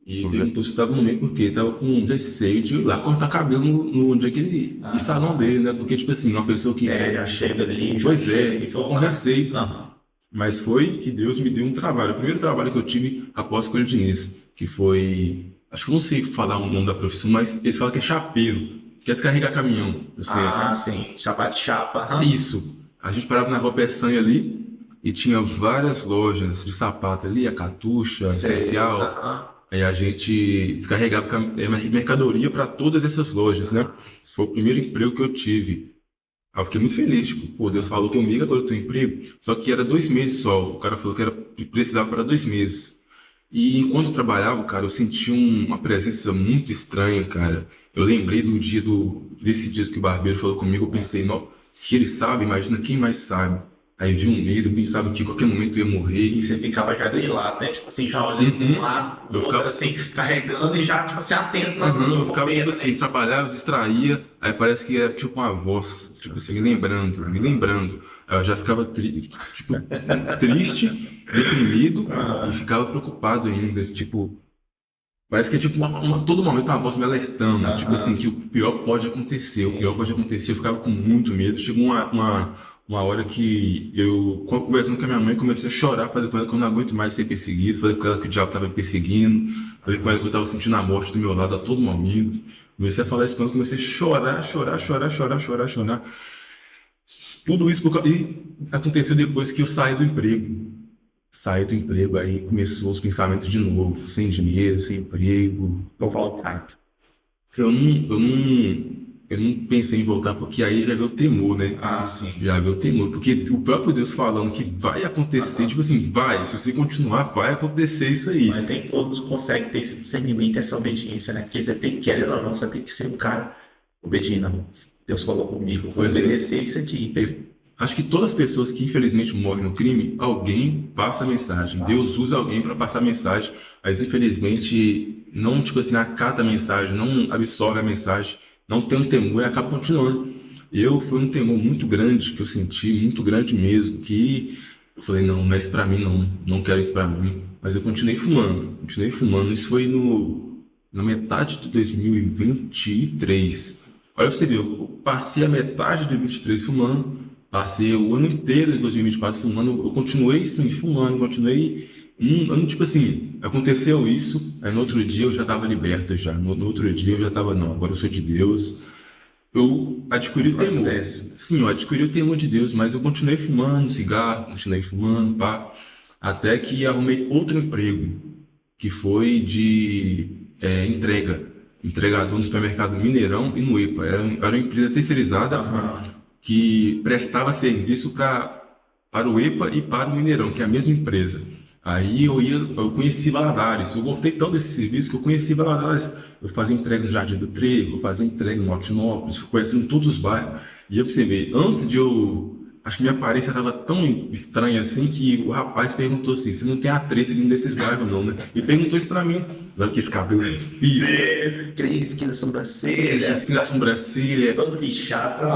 E ele perguntou se eu tava no meio porque ele tava com receio de ir lá cortar cabelo no dia que ele, no salão dele, né? Porque, tipo assim, uma pessoa que. É, já chega ali, já Pois chega é, ali, ele ficou com receio. Aham. Mas foi que Deus me deu um trabalho. O primeiro trabalho que eu tive após a escolha de Diniz, que foi. Acho que eu não sei falar o nome da profissão, mas eles falam que é chapeiro, que é descarregar caminhão. Assim, Sim, chapa de chapa. Aham. isso. A gente parava na Rua Peçanha ali e tinha várias lojas de sapato ali, a Catuxa, Sei. Essencial. Aham. Aí a gente descarregava mercadoria para todas essas lojas, né? Foi o primeiro emprego que eu tive. Aí eu fiquei muito feliz, tipo, pô, Deus falou comigo, agora eu tenho emprego. Só que era 2 meses só. O cara falou que precisava para 2 meses. E enquanto eu trabalhava, cara, eu senti uma presença muito estranha, cara. Eu lembrei desse dia que o barbeiro falou comigo, eu pensei, não, se ele sabe, imagina quem mais sabe. Aí eu vi um medo, eu pensava que a qualquer momento eu ia morrer. E você ficava já grilado, né? Tipo assim, já olhando para um lado, Eu ficava outro, assim, carregando e já, tipo assim, atento. Eu ficava, tipo assim, trabalhava, distraía, aí parece que era tipo uma voz, tipo assim, me lembrando. Aí eu já ficava triste, deprimido e ficava preocupado ainda, tipo, parece que é tipo todo momento uma voz me alertando, tipo assim, que o pior pode acontecer, eu ficava com muito medo. Chegou uma hora que eu, conversando com a minha mãe, comecei a chorar, falei com ela que eu não aguento mais ser perseguido, falei com ela que o diabo estava me perseguindo, falei com ela que eu estava sentindo a morte do meu lado a todo momento. Comecei a falar isso com ela, comecei a chorar. Tudo isso e aconteceu depois que eu saí do emprego. Saí do emprego, aí começou os pensamentos de novo, sem dinheiro, sem emprego. Vou voltar. Eu não pensei em voltar porque aí já veio o temor, né? Sim. Já veio o temor, porque o próprio Deus falando que vai acontecer, tipo assim, vai, se você continuar, vai acontecer isso aí. Mas nem todos conseguem ter esse discernimento, essa obediência, né? Porque você tem que querer ou não, você tem que ser um cara obediente. Não. Deus falou comigo, vou obedecer isso aqui. Acho que todas as pessoas que infelizmente morrem no crime, alguém passa a mensagem. Deus usa alguém para passar a mensagem, mas infelizmente não, tipo assim, acata a mensagem, não absorve a mensagem, não tem um temor e acaba continuando. Foi um temor muito grande que eu senti, muito grande mesmo, que eu falei, não é isso pra mim, não quero isso pra mim. Mas eu continuei fumando. Isso foi na metade de 2023. Olha pra você ver, eu passei a metade de 23 fumando, passei o ano inteiro de 2024 fumando, eu continuei sim fumando, tipo assim, aconteceu isso, aí no outro dia eu já estava liberto já, no outro dia eu já estava, não, agora eu sou de Deus, eu adquiri o temor, sim, eu adquiri o temor de Deus, mas eu continuei fumando cigarro, pá, até que arrumei outro emprego, que foi de entregador no supermercado Mineirão e no EPA, era uma empresa terceirizada, que prestava serviço para o EPA e para o Mineirão, que é a mesma empresa. Aí eu conheci Valadares, eu gostei tanto desse serviço que eu conheci Valadares. Eu fazia entrega no Jardim do Trevo, eu fazia entrega no Altinópolis, fui conhecendo todos os bairros. E eu percebi, antes de acho que minha aparência estava tão estranha assim que o rapaz perguntou assim, você não tem atrito nesses bairros não, né? E perguntou isso pra mim. Sabe que esse cabelo fiz? Aquele esquina da sobrancelha. Todo lixado.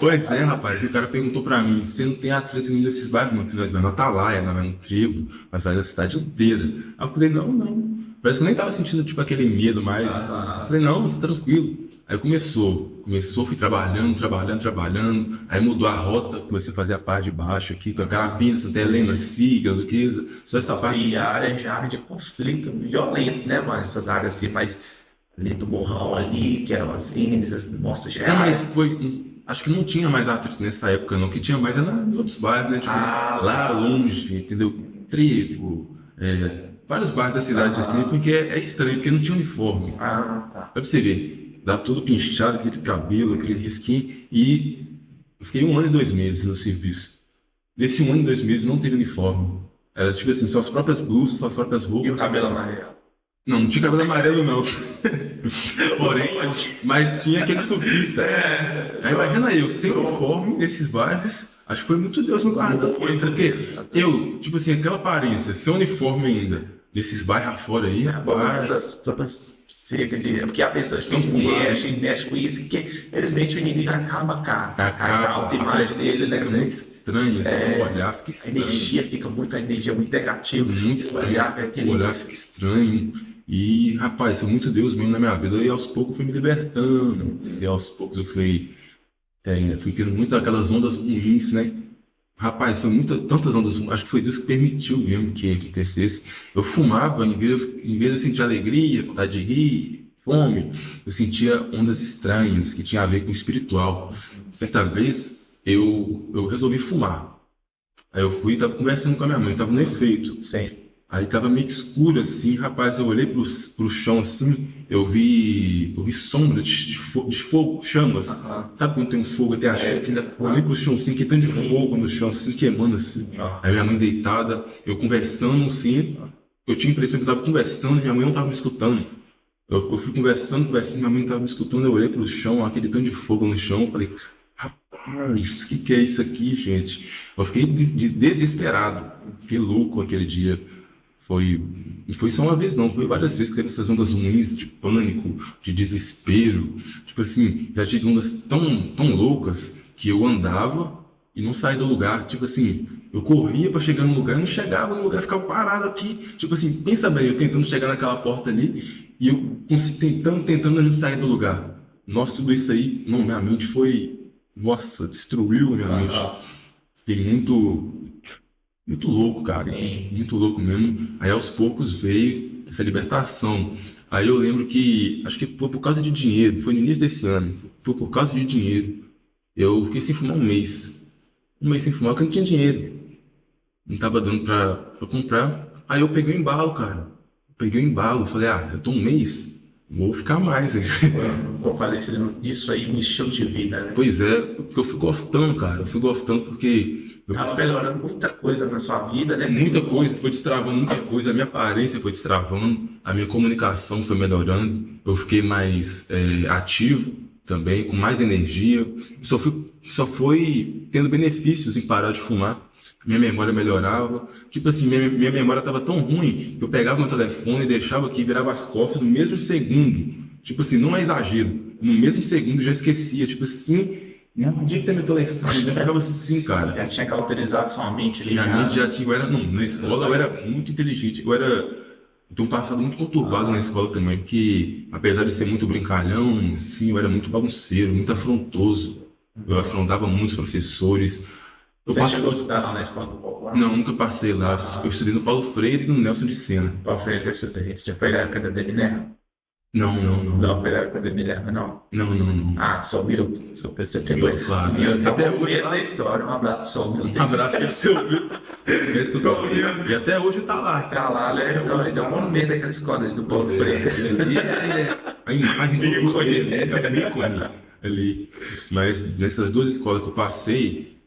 Pois é, rapaz. E o cara perguntou pra mim, você não tem atrito nesses bairros, meu filho? Vai no Atalaia, vai no Trevo, vai fazer a cidade inteira. Aí eu falei, não. Parece que eu nem tava sentindo, tipo, aquele medo mais. Eu falei, não, tranquilo. Aí começou, fui trabalhando. Aí mudou a rota, comecei a fazer a parte de baixo aqui, com a carabina, Santa Helena, Siga, Luqueza, só essa parte. E a área já de conflito violento, né, mas essas áreas assim, mais ali do Morrão ali, que eram as Índias, nossa, já era. Mas acho que não tinha mais atrito nessa época, não, que tinha mais era nos outros bairros, né, tipo, lá longe, entendeu? Trevo, vários bairros da cidade assim, porque é estranho, porque não tinha uniforme. Tá. Pra você ver, dá tudo pinchado, aquele cabelo, aquele risquinho, e eu fiquei 1 ano e 2 meses no serviço. Nesse 1 ano e 2 meses não teve uniforme. Era tipo assim, só as próprias blusas, só as próprias E o roupas. cabelo amarelo? Não tinha cabelo amarelo não. Porém, mas tinha aquele surfista. Aí imagina aí, eu sem uniforme nesses bairros, acho que foi muito Deus me guardando. Porque eu, tipo assim, aquela aparência, sem uniforme ainda, desses bairros afora aí, rapaz. Só pra seca de. Porque a pessoa Estão fumando. mexe com isso, que infelizmente o inimigo acaba com a A autoimagem dele, né? fica muito estranho, assim, o olhar fica A estranho. energia fica muito, a energia muito negativa. Muito O estranho. olhar é aquele. O olhar fica estranho. E, rapaz, foi muito Deus mesmo na minha vida. E aos poucos eu fui me libertando. E aos poucos eu fui tendo muitas aquelas ondas ruins, né? Rapaz, foi tantas ondas ruins. Acho que foi Deus que permitiu mesmo que acontecesse. Eu fumava, em vez de eu sentir alegria, vontade de rir, fome, eu sentia ondas estranhas que tinha a ver com o espiritual. Certa vez eu resolvi fumar. Aí eu fui e tava conversando com a minha mãe, tava no efeito. Sim. Aí tava meio que escuro assim, rapaz, eu olhei pro chão assim, eu vi sombra de fogo, chamas. Sabe quando tem um fogo até a chama? Eu olhei pro chão assim, que tanto de fogo no chão, assim, queimando assim. Aí minha mãe deitada, eu conversando assim, eu tinha a impressão que eu tava conversando e minha mãe não tava me escutando. Eu fui conversando, minha mãe não tava me escutando, eu olhei pro chão, aquele tanto de fogo no chão, eu falei, rapaz, o que é isso aqui, gente? Eu fiquei desesperado, fiquei louco aquele dia. Não foi só uma vez não, foi várias vezes que teve essas ondas ruins de pânico, de desespero. Tipo assim, já tive ondas tão loucas que eu andava e não saía do lugar. Tipo assim, eu corria para chegar no lugar, não chegava no lugar, ficava parado aqui. Tipo assim, pensa bem, eu tentando chegar naquela porta ali e eu tentando não sair do lugar. Nossa, tudo isso aí, não, minha mente foi, nossa, destruiu a minha mente. Fiquei muito louco, cara. Sim. Muito louco mesmo. Aí aos poucos veio essa libertação. Aí eu lembro que, acho que foi por causa de dinheiro, foi no início desse ano, foi por causa de dinheiro. Eu fiquei sem fumar 1 mês. 1 mês sem fumar, porque eu não tinha dinheiro. Não tava dando pra comprar. Aí eu peguei o embalo, cara. Peguei o embalo, falei, eu tô 1 mês, vou ficar mais, hein? Eu falei isso aí, um estilo de vida, né? Pois é, porque eu fui gostando, cara. Eu fui gostando porque Tava melhorando muita coisa na sua vida, né? muita coisa, foi destravando muita coisa, a minha aparência foi destravando, a minha comunicação foi melhorando, eu fiquei mais ativo também, com mais energia, só foi tendo benefícios em parar de fumar. Minha memória melhorava, tipo assim, minha memória estava tão ruim que eu pegava meu telefone e deixava aqui, virava as costas no mesmo segundo, tipo assim, não é exagero, no mesmo segundo eu já esquecia, tipo assim, não podia ter meu telefone, eu ficava assim, cara. Já tinha cauterizado sua mente ali. Minha mente já tinha, na escola eu era muito inteligente, eu tenho um passado muito conturbado na escola também, porque apesar de ser muito brincalhão, sim, eu era muito bagunceiro, muito afrontoso, eu afrontava muitos professores. Você chegou a estudar lá na escola do Paulo? Não, nunca passei lá, eu estudei no Paulo Freire e no Nelson de Sena. Qual foi a época que você foi na época da Minerva? Não. Não, foi na época da Minerva, não. Não. Sou Milton. Você pegou Milton, claro. Milton, Até hoje é da história. Um abraço pro seu Milton. Um abraço pro seu Milton. E até hoje tá lá. Tá lá, né? Ele é um monumento daquela escola ali do Paulo Freire. Ele a imagem do ícone, é um ícone ali. Mas nessas 2 escolas que eu passei,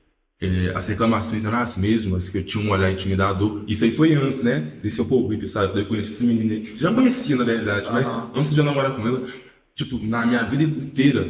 as reclamações eram as mesmas, que eu tinha um olhar intimidador. Isso aí foi antes, né? Desse ocorrido, sabe? Eu conheci essa menina aí. Você já conhecia, na verdade, mas antes de eu namorar com ela, tipo, na minha vida inteira,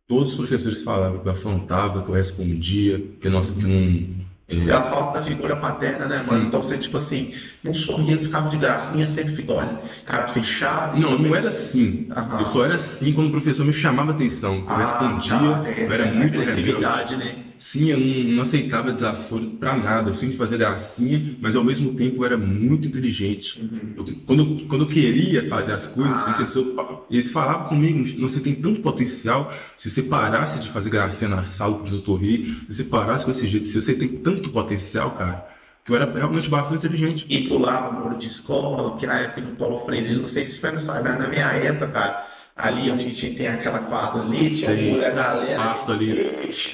todos os professores falavam que eu afrontava, que eu respondia, que não. A falta da figura paterna, né, mano? Então você, tipo assim, não sorria, ficava de gracinha, sempre fica, olha, cara fechado. Não era assim. Eu só era assim quando o professor me chamava a atenção. Eu respondia, eu era muito agressividade, né? Sim, eu não aceitava desaforo pra nada. Eu sempre fazia gracinha, mas ao mesmo tempo eu era muito inteligente. Quando eu queria fazer as coisas, o professor, eles falavam comigo, você tem tanto potencial, se você parasse de fazer gracinha na sala pro doutor rir, se você parasse com esse jeito, se você tem tanto potencial, cara, que eu era realmente bastante inteligente. E pulava muro de escola, que na época do Paulo Freire, não sei se foi na minha época, cara, ali onde a gente tem aquela quadra ali, Sei, a galera. pasto ali.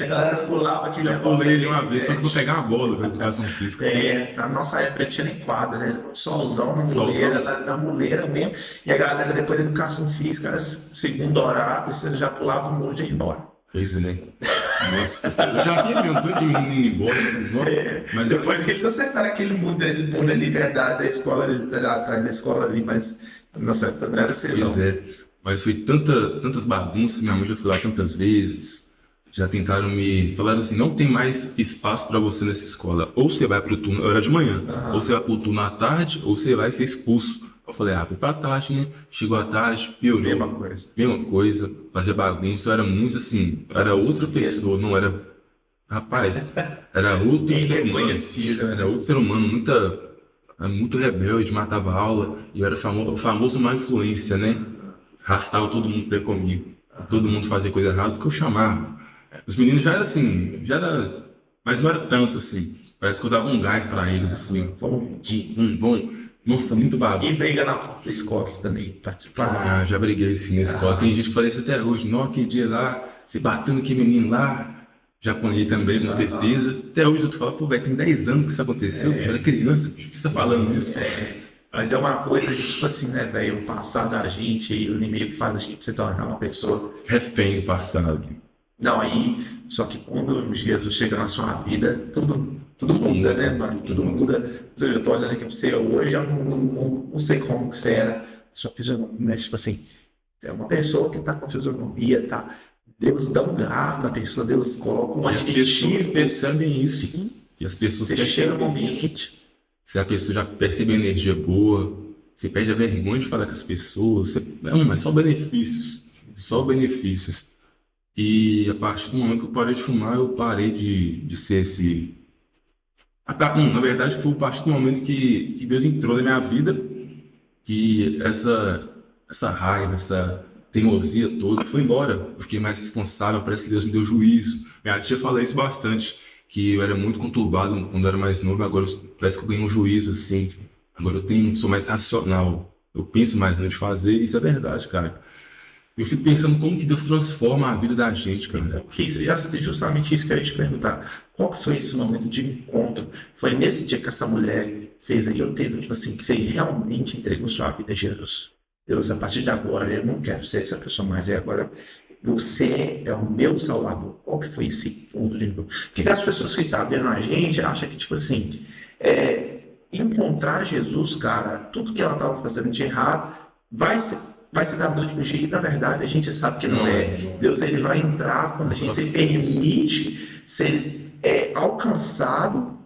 A galera pulava aquele Já negócio. pulei ele uma vez só que eu vou pegar uma bola pra educação física. Na nossa época tinha nem quadra, né? Solzão na Solzão. muleira, na muleira mesmo. E a galera, depois da educação física, segundo horário, terceiro já pulava o muro e ia embora. Pois é. Nossa, eu já vi um tanto de menino indo embora. Mas Depois que eles acertaram aquele muro da liberdade da escola, atrás da escola ali, mas nossa época não era assim, pois não. é. Mas foi tantas bagunças, minha mãe já foi lá tantas vezes. Já tentaram me falar assim, não tem mais espaço para você nessa escola. Ou você vai pro turno, eu era de manhã, ou você vai pro turno à tarde, ou você vai ser expulso. Eu falei, vou pra tarde, né? Chegou à tarde, piorou. Mesma coisa, fazia bagunça, eu era muito assim, era outra pessoa, não era. Rapaz, era outro ser humano. Era outro ser humano, muito rebelde, matava aula, e eu era o famoso má influência, né? Arrastava todo mundo pra ir comigo. Todo mundo fazia coisa errada, porque eu chamava. Os meninos já era assim, mas não era tanto assim. Parece que eu dava um gás pra eles, assim. Vão. Nossa, muito bagunça. E briga na porta da escola também, participar. Já briguei sim na escola. Tem gente que fala isso até hoje. Não, aquele dia lá, se batendo que menino lá. Já apanhei também, com certeza. Até hoje eu tô falando, velho, tem 10 anos que isso aconteceu. Eu já era criança, que você tá falando isso? Mas é uma coisa que, tipo assim, né, velho, o passado da gente e o inimigo faz a gente se tornar uma pessoa refém do passado. Não, aí, só que quando Jesus chega na sua vida, tudo muda, né, mano? Tudo muda. Eu tô olhando aqui pra você hoje, eu não sei como que você era, sua fisionomia, mas, tipo assim, é uma pessoa que tá com fisionomia, tá? Deus dá um gás na pessoa, Deus coloca um aditivo. As pessoas percebem isso. E as pessoas percebem. Se a pessoa já percebe a energia boa, você perde a vergonha de falar com as pessoas. Não, é só benefícios. Só benefícios. E a partir do momento que eu parei de fumar, eu parei de ser esse. Na verdade, foi a partir do momento que Deus entrou na minha vida, que essa raiva, essa teimosia toda foi embora. Eu fiquei mais responsável, parece que Deus me deu juízo. Minha tia fala isso bastante, que eu era muito conturbado quando eu era mais novo, agora parece que eu ganhei um juízo, assim. Agora sou mais racional, eu penso mais antes de fazer, isso é verdade, cara. Eu fico pensando como que Deus transforma a vida da gente, cara. Justamente isso que eu ia te perguntar. Qual que foi esse momento de encontro? Foi nesse dia que essa mulher fez aí, eu teve, tipo assim, que você realmente entregou sua vida a Jesus. Deus, a partir de agora, eu não quero ser essa pessoa mais, agora você é o meu salvador. Qual que foi esse ponto de encontro? Porque as pessoas que estão vendo a gente acham que, tipo assim, encontrar Jesus, cara, tudo que ela estava fazendo de errado vai ser da noite pro dia, e na verdade a gente sabe que não é. Deus, ele vai entrar quando a gente se permite ser alcançado,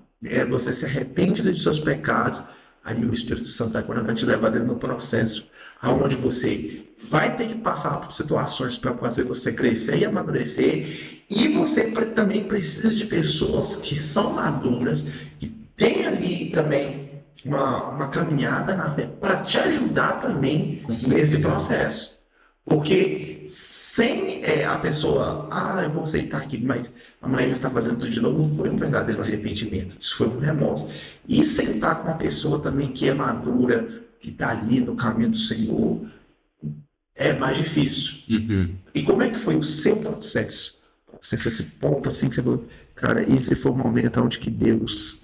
você se arrepende de seus pecados, aí o Espírito Santo agora vai te levar dentro do processo, aonde você vai ter que passar por situações para fazer você crescer e amadurecer, e você também precisa de pessoas que são maduras, que tem ali também uma caminhada na fé para te ajudar também nesse processo. Porque sem a pessoa, eu vou aceitar aqui, mas amanhã já está fazendo tudo de novo, não foi um verdadeiro arrependimento, isso foi um remorso. E sentar com uma pessoa também que é madura, que está ali no caminho do Senhor, é mais difícil. Uhum. E como é que foi o seu processo? Você fez esse ponto assim que você falou, cara, esse foi o momento onde que Deus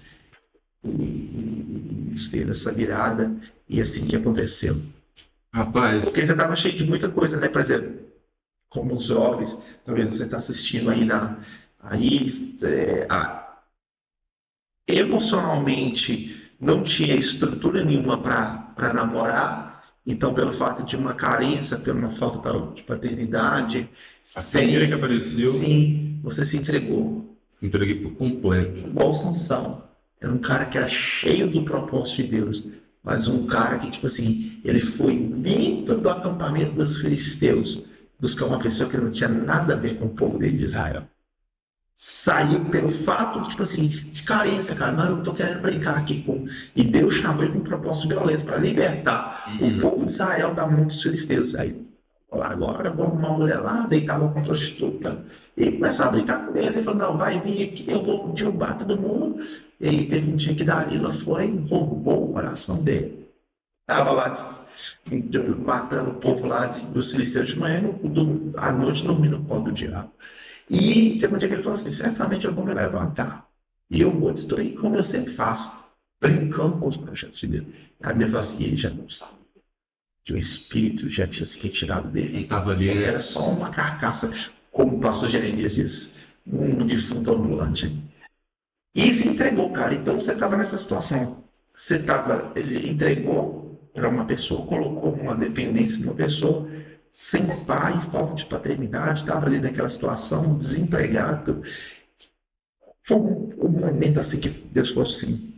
fez essa virada e assim que aconteceu. Rapaz, porque você estava cheio de muita coisa, né? Por exemplo, como os jovens, talvez você está assistindo emocionalmente não tinha estrutura nenhuma para namorar, então pelo fato de uma carência, pela falta de paternidade, a primeira que apareceu, sim, você se entregou. Entreguei por completo. Igual Sansão, era um cara que era cheio do propósito de Deus, mas um cara que, tipo assim, ele foi dentro do acampamento dos filisteus buscar uma pessoa que não tinha nada a ver com o povo dele de Israel. Saiu pelo fato, tipo assim, de carência, cara. Não, eu tô querendo brincar aqui com... E Deus chamou ele com um propósito violento para libertar o povo de Israel da mão dos filisteus. Aí, agora vamos uma mulher lá, deitava com prostituta. E começava a brincar com Deus. Ele falou, não, vai vir aqui, eu vou derrubar todo mundo. E aí teve um dia que Dalila foi e roubou o coração dele. Estava lá matando o povo lá dos filisteus de manhã, à noite dormindo no colo do diabo. E teve um dia que ele falou assim: certamente eu vou me levantar e eu vou destruir, como eu sempre faço, brincando com os projetos de Deus. A Bíblia fala assim: ele já não sabe que o espírito já tinha se retirado dele. Não estava ali, né? Era só uma carcaça, como o pastor Jeremias diz, um defunto ambulante. E se entregou, cara. Então você estava nessa situação. Ele entregou para uma pessoa, colocou uma dependência numa pessoa, sem pai, falta de paternidade, estava ali naquela situação, desempregado. Foi um momento assim que Deus falou assim,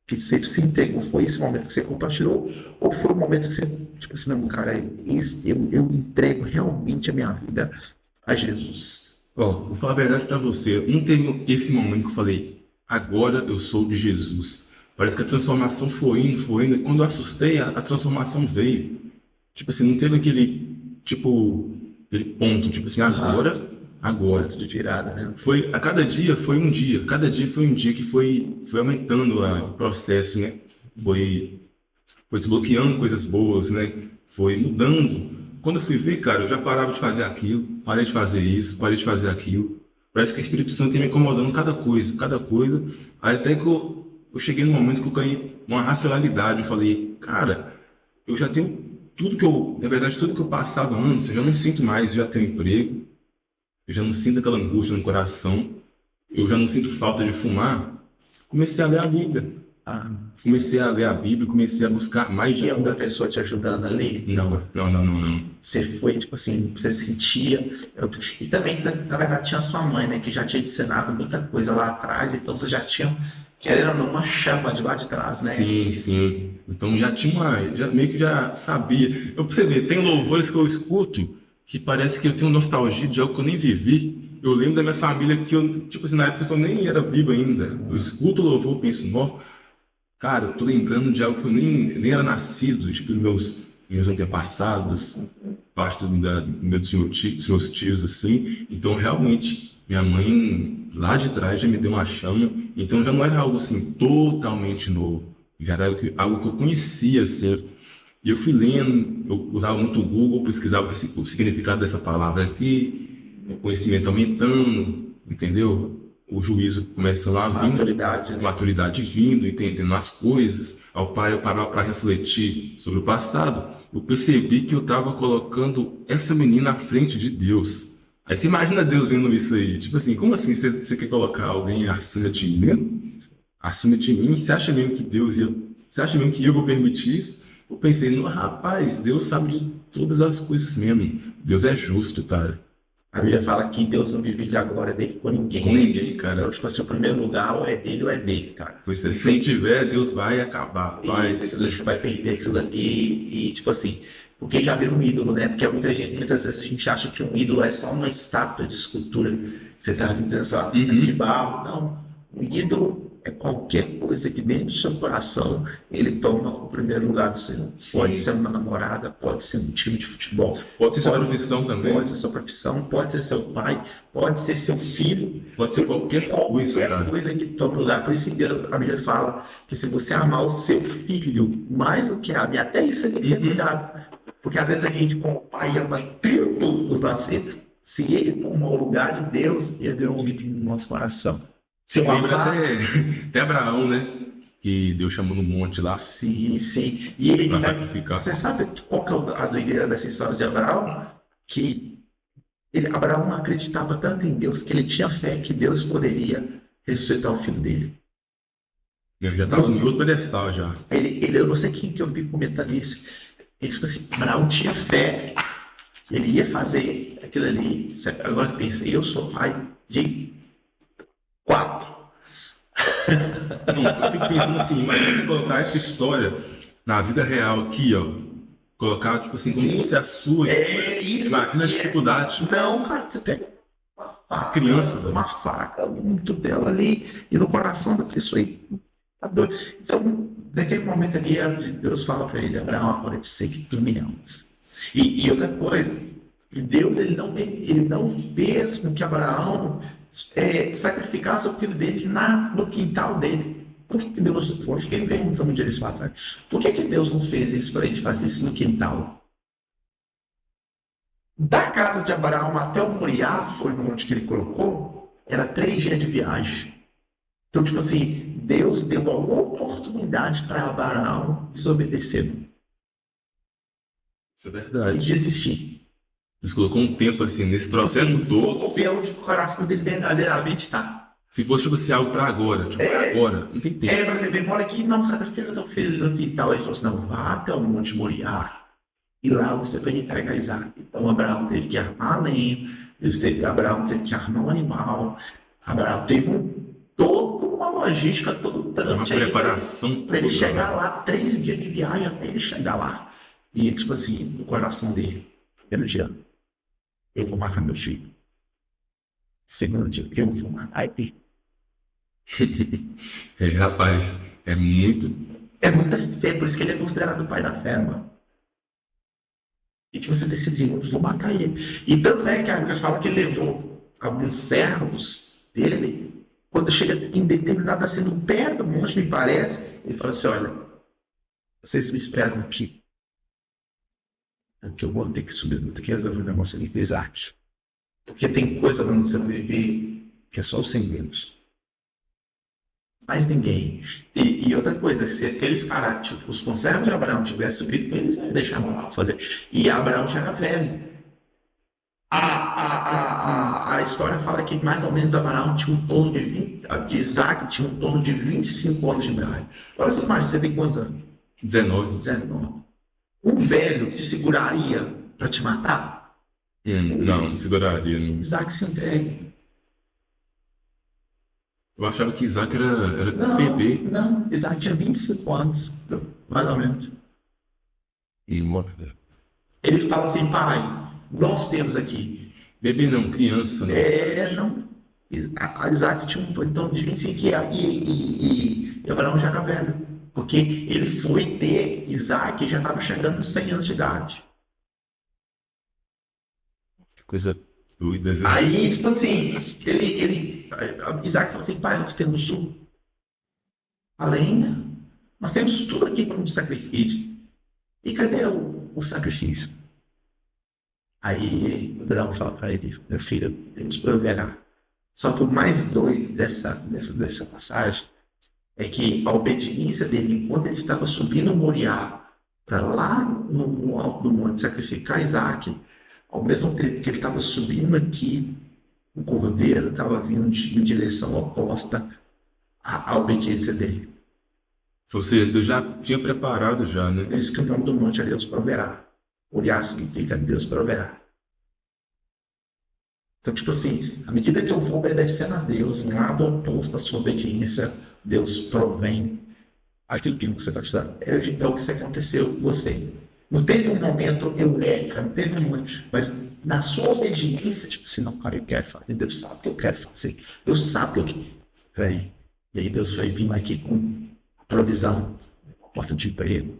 que você se entregou, foi esse momento que você compartilhou, ou foi o momento que você, tipo assim, não, cara, eu entrego realmente a minha vida a Jesus. Vou falar a verdade pra você. Não teve esse momento que eu falei, agora eu sou de Jesus. Parece que a transformação foi indo, e quando eu assustei, a transformação veio. Tipo assim, não teve aquele ponto, tipo assim, agora. De virada, né? A cada dia foi um dia, que foi aumentando o processo, né? Foi desbloqueando coisas boas, né? Foi mudando. Quando eu fui ver, cara, eu já parava de fazer aquilo, parei de fazer isso, parei de fazer aquilo. Parece que o Espírito Santo ia me incomodando cada coisa. Aí até que eu cheguei num momento que eu ganhei uma racionalidade. Eu falei, cara, eu já tenho tudo que eu passava antes, eu já não sinto mais, eu já tenho emprego, eu já não sinto aquela angústia no coração, eu já não sinto falta de fumar. Comecei a ler a Bíblia. Comecei a buscar mais de Tinha outra pessoa te ajudando ali? Não. Você foi, tipo assim, você sentia. E também, na verdade, tinha a sua mãe, né, que já tinha te ensinado muita coisa lá atrás, então você já tinha, querendo ou não, uma chama de lá de trás, né? Sim. Então já meio que já sabia. Eu percebi, tem louvores que eu escuto que parece que eu tenho nostalgia de algo que eu nem vivi. Eu lembro da minha família que tipo assim, na época que eu nem era vivo ainda. Eu escuto o louvor e penso, cara, eu tô lembrando de algo que eu nem era nascido, tipo, meus antepassados, parte dos meus tios, assim. Então, realmente, minha mãe, lá de trás, já me deu uma chama. Então, já não era algo, assim, totalmente novo. Já era algo que eu conhecia ser. E eu fui lendo, eu usava muito o Google, pesquisava o significado dessa palavra aqui, o conhecimento aumentando, entendeu? O juízo começando a vir, maturidade vindo, entendendo as coisas. Ao pai, eu parava para refletir sobre o passado. Eu percebi que eu estava colocando essa menina à frente de Deus. Aí você imagina Deus vendo isso aí. Tipo assim, como assim você quer colocar alguém acima de mim? Acima de mim? Você acha mesmo que Você acha mesmo que eu vou permitir isso? Eu pensei, não, rapaz, Deus sabe de todas as coisas mesmo. Deus é justo, cara. A Bíblia fala que Deus não divide a glória dele com ninguém. Com ninguém, cara. Então, tipo assim, o primeiro lugar ou é dele, cara. Pois é, se não tiver, Deus vai acabar. Você vai perder aquilo ali. E, tipo assim, porque já vira um ídolo, né? Porque muitas vezes a gente acha que um ídolo é só uma estátua de escultura. Você tá entendendo só de barro. Não. Um ídolo é qualquer coisa que dentro do seu coração ele toma o primeiro lugar do Senhor. Pode ser uma namorada, pode ser um time de futebol, pode ser sua profissão também. Pode ser sua profissão, pode ser seu pai, pode ser seu filho, pode ser qualquer coisa que toma lugar. Por isso que a Bíblia fala que se você amar o seu filho mais do que a mim, até isso é cuidado. Porque às vezes a gente, com o pai, ama tanto os nascidos. Se ele tomar o lugar de Deus, ele deu um grito no nosso coração. Se lembra até Abraão, né? Que Deus chamou no monte lá. Sim. E ele para sacrificar. Você sabe qual que é a doideira dessa história de Abraão? Que Abraão acreditava tanto em Deus que ele tinha fé que Deus poderia ressuscitar o filho dele. Ele já estava no outro pedestal já. Eu não sei quem que eu vi comentando isso. Ele falou assim, Abraão tinha fé. Ele ia fazer aquilo ali. Agora pensa, eu sou pai de 4. Eu fico pensando assim, imagina colocar essa história na vida real aqui, ó. Colocar, tipo assim, como se fosse a sua. Imagina a dificuldade. Não, cara, você pega uma faca, muito dela ali, e no coração da pessoa aí, tá doido. Então, naquele momento ali, Deus fala para ele, Abraão, agora eu sei que tu me amas. E outra coisa, Deus ele não fez com que Abraão sacrificasse o filho dele no quintal dele. Por que Deus, eu fiquei perguntando um dia desse para trás, por que Deus não fez isso para ele fazer isso no quintal? Da casa de Abraão até o Moriá, foi onde que ele colocou, era 3 dias de viagem. Então, tipo assim, Deus deu uma oportunidade para Abraão desobedecer Isso é e verdade. desistir. Deus colocou um tempo assim, nesse processo Assim, todo. ver onde o coração dele verdadeiramente está. Se fosse tipo assim, algo pra agora, tipo, agora, não tem tempo. Por exemplo, ele mora aqui, não sacrifica seu filho no quintal. Ele falou assim, não, vá até o Monte Moriá e lá você vai entregar Isaac. Então Abraão teve que armar a lenha, Abraão teve que armar um animal, Abraão teve toda uma logística, todo um Uma trâmite aí preparação para ele toda, chegar né? lá, 3 dias de viagem até ele chegar lá. E tipo assim, no coração dele, primeiro dia, eu vou matar meu filho. Segundo dia, eu vou matar ele. Rapaz, é muito. É muita fé, por isso que ele é considerado o pai da fé, mano. E tipo, você decidiu, eu vou matar ele. E tanto é que a Bíblia fala que ele levou alguns servos dele, quando chega em determinado assim, no pé do monte, me parece, ele fala assim, olha, vocês me esperam aqui. Porque eu vou ter que subir, vou ter que resolver um negócio ali com Isaac. Porque tem coisa para você viver que é só os 100 menos. Mais ninguém. E outra coisa, se aqueles caras, tipo, os conservos de Abraão tivessem subido com eles, iam deixar lá fazer. E Abraão já era velho. A história fala que mais ou menos Abraão tinha um torno de 20, Isaac tinha um torno de 25 anos de idade. Agora você imagina, você tem quantos anos? 19. 19. Um velho te seguraria para te matar? Não, seguraria. Não. Isaac se entrega. Eu achava que Isaac era Não, bebê. não. Isaac tinha 25 anos, mais ou menos. Ele fala assim, pai, nós temos aqui. Bebê não, criança, né? Não. Isaac tinha um torno de 25 e Abraão já era velho. Porque ele foi ter Isaac e já estava chegando nos 100 anos de idade. Que coisa doida. Aí, tipo assim, Isaac fala assim, pai, nós temos a lenha, nós temos tudo aqui para um sacrifício. E cadê o sacrifício? Aí Abraão fala para ele, meu filho, Deus proverá. Só que o mais doido dessa passagem é que a obediência dele, enquanto ele estava subindo o Moriá, para lá no alto do monte sacrificar Isaac, ao mesmo tempo que ele estava subindo aqui, o cordeiro estava vindo em direção oposta à obediência dele. Ou seja, Deus já tinha preparado já, né? Por isso que o nome do monte é Deus proverá. Moriá significa Deus proverá. Então, tipo assim, à medida que eu vou obedecendo a Deus, nada oposto à sua obediência, Deus provém aquilo que você está precisando. É o que aconteceu com você. Não teve um momento eureka, não teve um momento, mas na sua obediência, tipo assim, não, cara, eu quero fazer, Deus sabe o que eu quero fazer, Deus sabe o que. Véi. E aí Deus foi vir aqui com provisão, porta de emprego.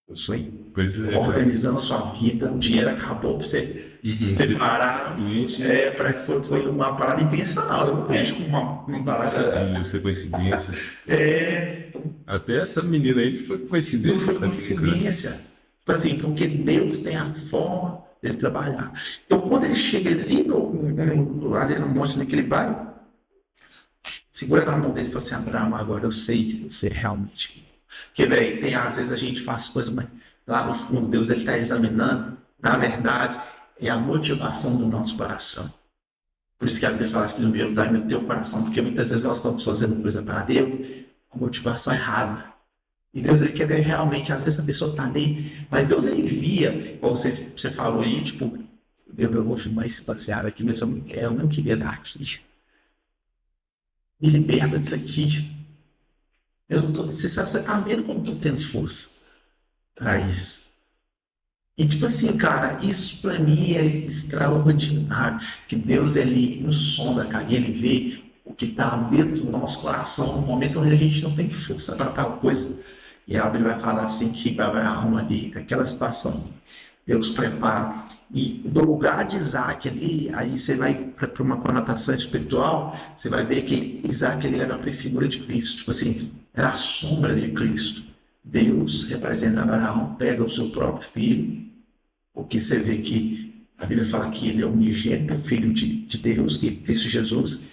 Deus foi organizando a sua vida, o dinheiro acabou para você separar. Foi uma parada intencional, eu não vejo como uma parada. Isso é coincidência. Até essa menina aí foi coincidência. Não foi coincidência. Tipo assim, porque Deus tem a forma de trabalhar. Então, quando ele chega ali no monte, naquele bairro, segura na mão dele e fala assim, Abraão, agora eu sei que você realmente... Porque, velho, às vezes a gente faz coisas, mas lá no fundo Deus está examinando, na verdade, é a motivação do nosso coração. Por isso que a Bíblia fala, filho meu, dá-me o teu coração, porque muitas vezes nós estamos fazendo coisa para Deus, a motivação errada. E Deus ele quer ver realmente, às vezes a pessoa está ali, mas Deus ele via, como você falou aí, tipo, eu vou filmar esse passeado aqui, mas eu não queria dar aqui. Me liberta disso aqui. Você está vendo como estou tendo força para isso. E tipo assim, cara, isso para mim é extraordinário. Que Deus, ele nos sonda, cara, e ele vê o que está dentro do nosso coração no momento onde a gente não tem força para tal coisa. E a Bíblia vai falar assim que Abraão ali, naquela situação, Deus prepara E do lugar de Isaac ali, aí você vai para uma conotação espiritual, você vai ver que Isaac ele era a prefigura de Cristo, tipo assim, era a sombra de Cristo. Deus representa Abraão, pega o seu próprio filho, porque você vê que a Bíblia fala que ele é o unigênito filho de Deus, que é Cristo Jesus,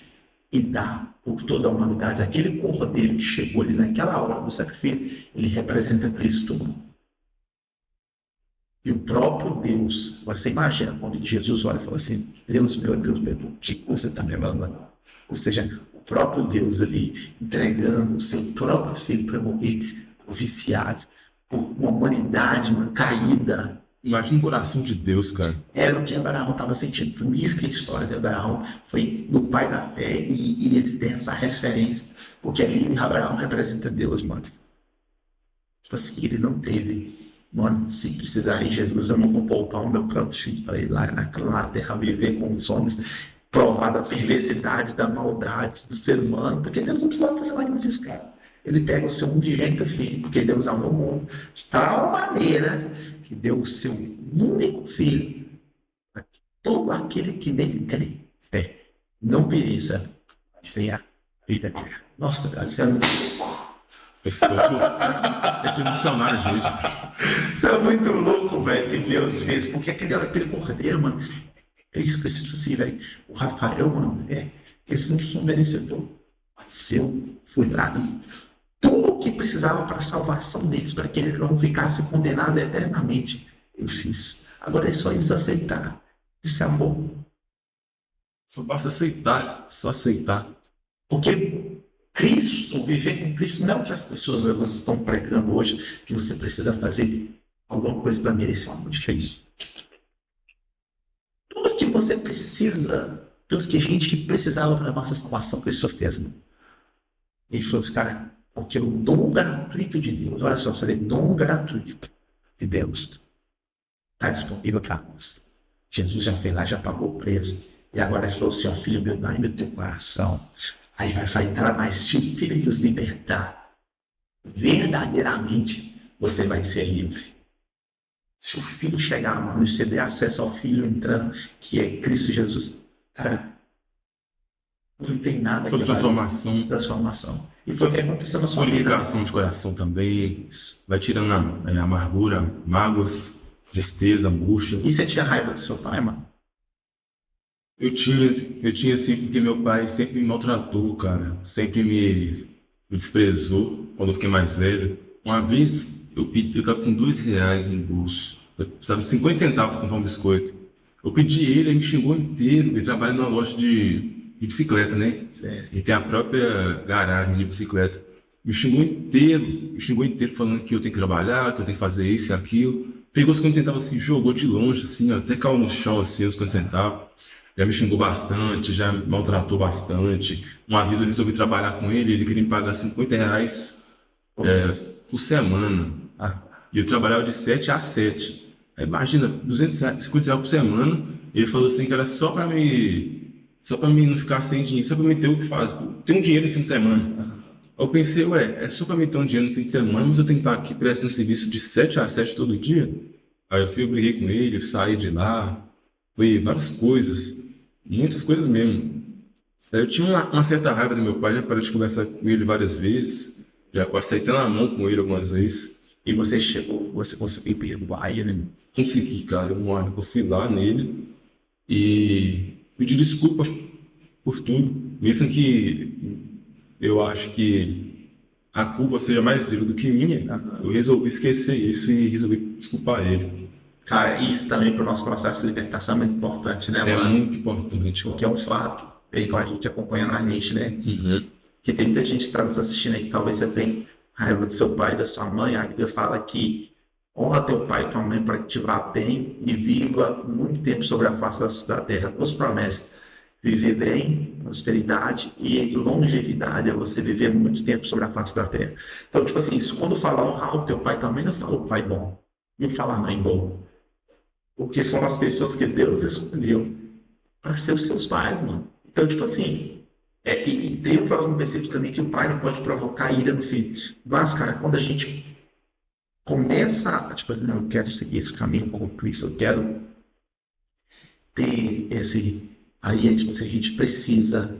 e dá por toda a humanidade. Aquele cordeiro que chegou ali naquela hora do sacrifício, ele representa Cristo. E o próprio Deus, agora você imagina quando Jesus olha e fala assim, Deus meu, o que você está me levando? Ou seja, o próprio Deus ali entregando o seu próprio filho para morrer, viciado, por uma humanidade, uma caída. Imagina o coração de Deus, cara. Era o que Abraão estava sentindo. Por isso que a história de Abraão foi do pai da fé e ele tem essa referência. Porque ali Abraão representa Deus, mano. Tipo assim, ele não teve... Mano, se precisar de Jesus, eu não vou poupar o meu próprio filho para ir lá naquela terra viver com os homens, provar da perversidade, da maldade do ser humano, porque Deus não precisava fazer nada disso, cara. Ele pega o seu unigênito filho, porque Deus amou o mundo de tal maneira que deu o seu único filho para que todo aquele que nele crê, fé, não pereça, mas tenha vida. Nossa, cara, isso é muito É que emocionar, gente. Isso é muito louco, velho, que Deus fez. Porque aquele cordeiro, mano, é isso que eu sinto assim, velho. O Rafael, mano, eles não são merecedores. Mas eu fui lá e tudo o que precisava para a salvação deles, para que eles não ficassem condenados eternamente, eu fiz. Agora é só eles aceitar. Isso é amor. Só basta aceitar, só aceitar. Porque Cristo, viver com Cristo, não é o que as pessoas elas estão pregando hoje, que você precisa fazer alguma coisa para merecer o amor de Cristo. Tudo que você precisa, tudo que a gente precisava para a nossa salvação, Cristo fez. Mano. Ele falou, cara, porque o dom gratuito de Deus, olha só, você vê, dom gratuito de Deus está disponível para nós. Jesus já fez lá, já pagou o preço. E agora ele falou assim, ó, filho meu, dá-me o teu coração. Aí vai entrar mais, se o filho nos libertar, verdadeiramente você vai ser livre. Se o filho chegar, mano, e você der acesso ao filho entrando, que é Cristo Jesus, cara, não tem nada Sobre transformação. E foi o que aconteceu na sua vida. Purificação de coração também. Vai tirando a amargura, mágoas, tristeza, angústia. E você tinha raiva do seu pai, mano? Eu tinha assim, porque meu pai sempre me maltratou, cara. Sempre me desprezou quando eu fiquei mais velho. Uma vez, eu tava com R$2 no bolso. Eu precisava de 50 centavos para comprar um biscoito. Eu pedi ele me xingou inteiro. Ele trabalha numa loja de bicicleta, né? Certo. Ele tem a própria garagem de bicicleta. Me xingou inteiro falando que eu tenho que trabalhar, que eu tenho que fazer isso e aquilo. Pegou os 50 centavos assim, jogou de longe, assim, ó, até caiu no chão, assim, os 50 centavos. Já me xingou bastante, já me maltratou bastante. Uma vez eu resolvi trabalhar com ele queria me pagar R$50 por semana. E eu trabalhava de 7 a 7. Aí imagina, R$250 por semana. Ele falou assim que era só pra mim não ficar sem dinheiro, só pra mim ter o que fazer, ter um dinheiro no fim de semana. Eu pensei, é só pra mim ter um dinheiro no fim de semana, mas eu tenho que estar aqui prestando serviço de 7 a 7 todo dia. Aí eu briguei com ele, eu saí de lá, foi várias coisas. Muitas coisas mesmo. Eu tinha uma certa raiva do meu pai, já parei de conversar com ele várias vezes, já aceitei na mão com ele algumas vezes. E você chegou, você conseguiu perdoar ele? Consegui, cara. Eu fui lá nele e pedi desculpas por tudo. Mesmo que eu acho que a culpa seja mais dele do que minha, eu resolvi esquecer isso e resolvi desculpar ele. Cara, isso também para o nosso processo de libertação é muito importante, né, É mano? muito importante. Porque é um fato, bem com a gente acompanhando a gente, né? Que tem muita gente que está nos assistindo aí, que talvez você tenha raiva do seu pai e da sua mãe. A Bíblia fala que honra teu pai e tua mãe para que te vá bem e viva muito tempo sobre a face da terra. Duas promessas: viver bem, prosperidade e longevidade, é você viver muito tempo sobre a face da terra. Então, tipo assim, isso quando fala honrar o teu pai, também não fala o pai bom, não fala a mãe bom. Porque são as pessoas que Deus escolheu para ser os seus pais, mano. Então, tipo assim, e tem o próximo versículo também que o pai não pode provocar ira no filho. Mas, cara, quando a gente começa a, tipo assim, não, eu quero seguir esse caminho com Cristo, eu quero ter esse. Aí, tipo assim, a gente precisa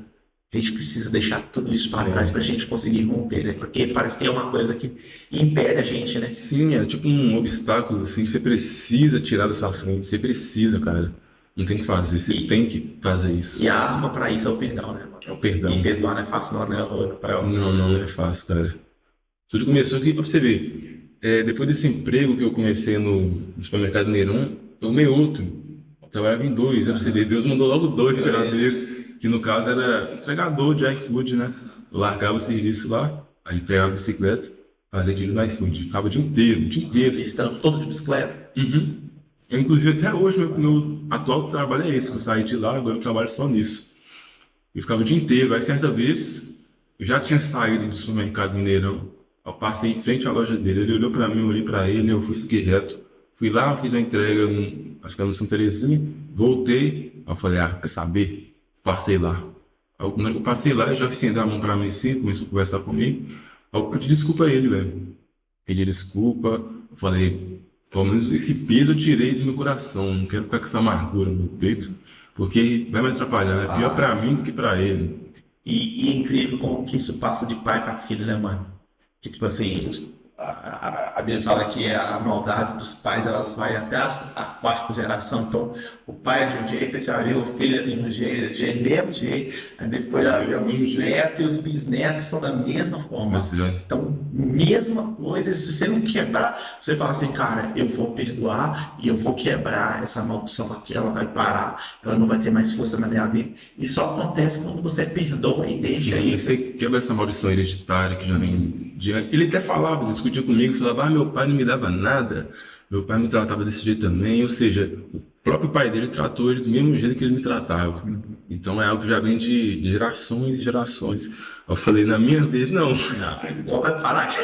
deixar tudo isso para trás para a gente conseguir romper, né? Porque parece que é uma coisa que impede a gente, né? Sim, é tipo um obstáculo, assim, que você precisa tirar da sua frente. Você precisa, cara. Não tem o que fazer, você tem que fazer E isso. a arma para isso é o perdão, né, mano? É o perdão. E perdoar não é fácil, não, né? Não, não é fácil, cara. Tudo começou aqui, pra você ver. Depois desse emprego que eu comecei no supermercado Neirão, eu arrumei outro. Eu trabalhava em dois, pra você ver. Deus mandou logo dois de uma vez, que no caso era entregador de iFood, né? Eu largava o serviço lá, aí pegava a bicicleta, fazia aquilo no iFood. Ficava o dia inteiro. Eles estão todos de bicicleta. Eu, inclusive, até hoje, meu atual trabalho é esse, que eu saí de lá, agora eu trabalho só nisso. Eu ficava o dia inteiro. Aí, certa vez, eu já tinha saído do supermercado Mineirão. Eu passei em frente à loja dele. Ele olhou pra mim, eu olhei pra ele, eu fui seguir reto. Fui lá, fiz uma entrega, acho que era no Santa Terezinha. Voltei. Aí eu falei, quer saber? Passei lá. Aí, quando eu passei lá, ele já estendeu a mão pra mim assim, começou a conversar comigo. Aí eu pedi desculpa a ele, velho. Pedi desculpa. Eu falei, pelo menos esse peso eu tirei do meu coração. Não quero ficar com essa amargura no meu peito, porque vai me atrapalhar. É pior pra mim do que pra ele. E é incrível como que isso passa de pai para filho, né, mano? Que tipo assim, a Bíblia fala que a maldade dos pais elas vai até a quarta geração. Então, o pai é de um jeito, esse aí, o filho é de um jeito, é do mesmo jeito, aí depois os netos e os bisnetos são da mesma forma. Mas, velho, Então, mesma coisa, se você não quebrar, você fala assim, cara, eu vou perdoar e eu vou quebrar essa maldição aqui, ela vai parar, ela não vai ter mais força na minha vida. Isso acontece quando você perdoa e deixa sim, isso. você quebra essa maldição hereditária que já vem diante. Ele até falava, discutia comigo, falava, meu pai não me dava nada, meu pai me tratava desse jeito também, ou seja, o próprio pai dele tratou ele do mesmo jeito que ele me tratava. Então é algo que já vem de gerações e gerações. Eu falei, na minha vez não. Então vai parar aqui.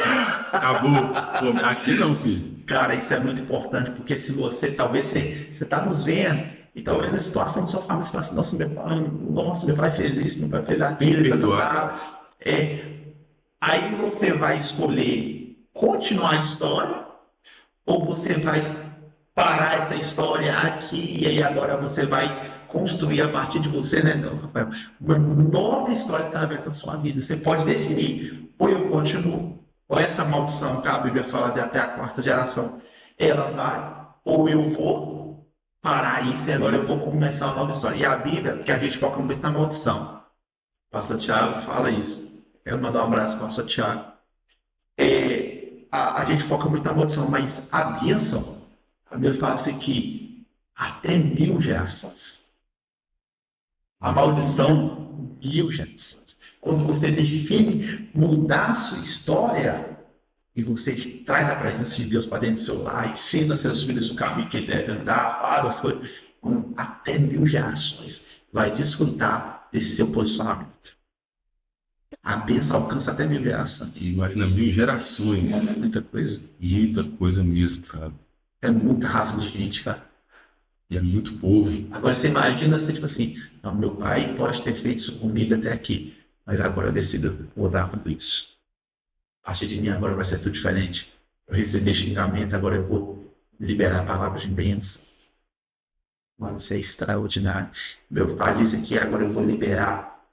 Acabou. Pô, aqui não, filho. Cara, isso é muito importante, porque se você, talvez você está nos vendo, e talvez a situação da sua família, você fala assim, nossa, meu pai fez isso, meu pai fez aquilo, Tem que perdoar. Aí você vai escolher continuar a história, ou você vai parar essa história aqui, e aí agora você vai construir a partir de você, né, Rafael? Uma nova história que está aberta na sua vida. Você pode definir, ou eu continuo, ou essa maldição que a Bíblia fala de até a quarta geração, ela vai, ou eu vou parar isso e agora eu vou começar uma nova história. E a Bíblia, que a gente foca muito na maldição. O pastor Tiago fala isso. Quero mandar um abraço para o pastor Tiago. A gente foca muito na maldição, mas a bênção, a Bíblia fala assim que até 1000 gerações. A maldição, 1000 gerações. Quando você define mudar a sua história e você traz a presença de Deus para dentro do seu lar, ensina seus filhos o caminho que ele deve andar, faz as coisas, até 1000 gerações vai desfrutar desse seu posicionamento. A bênção alcança até 1000 gerações. Imagina 1000 gerações. É muita coisa. Muita coisa mesmo, cara. É muita raça de gente, cara. E é muito povo. Agora você imagina, você, tipo assim, não, meu pai pode ter feito isso comigo até aqui, mas agora eu decido mudar tudo isso. A partir de mim agora vai ser tudo diferente. Eu recebi xingamento, agora eu vou liberar palavras de bênção. Mano, isso é extraordinário. Meu, faz isso aqui, agora eu vou liberar.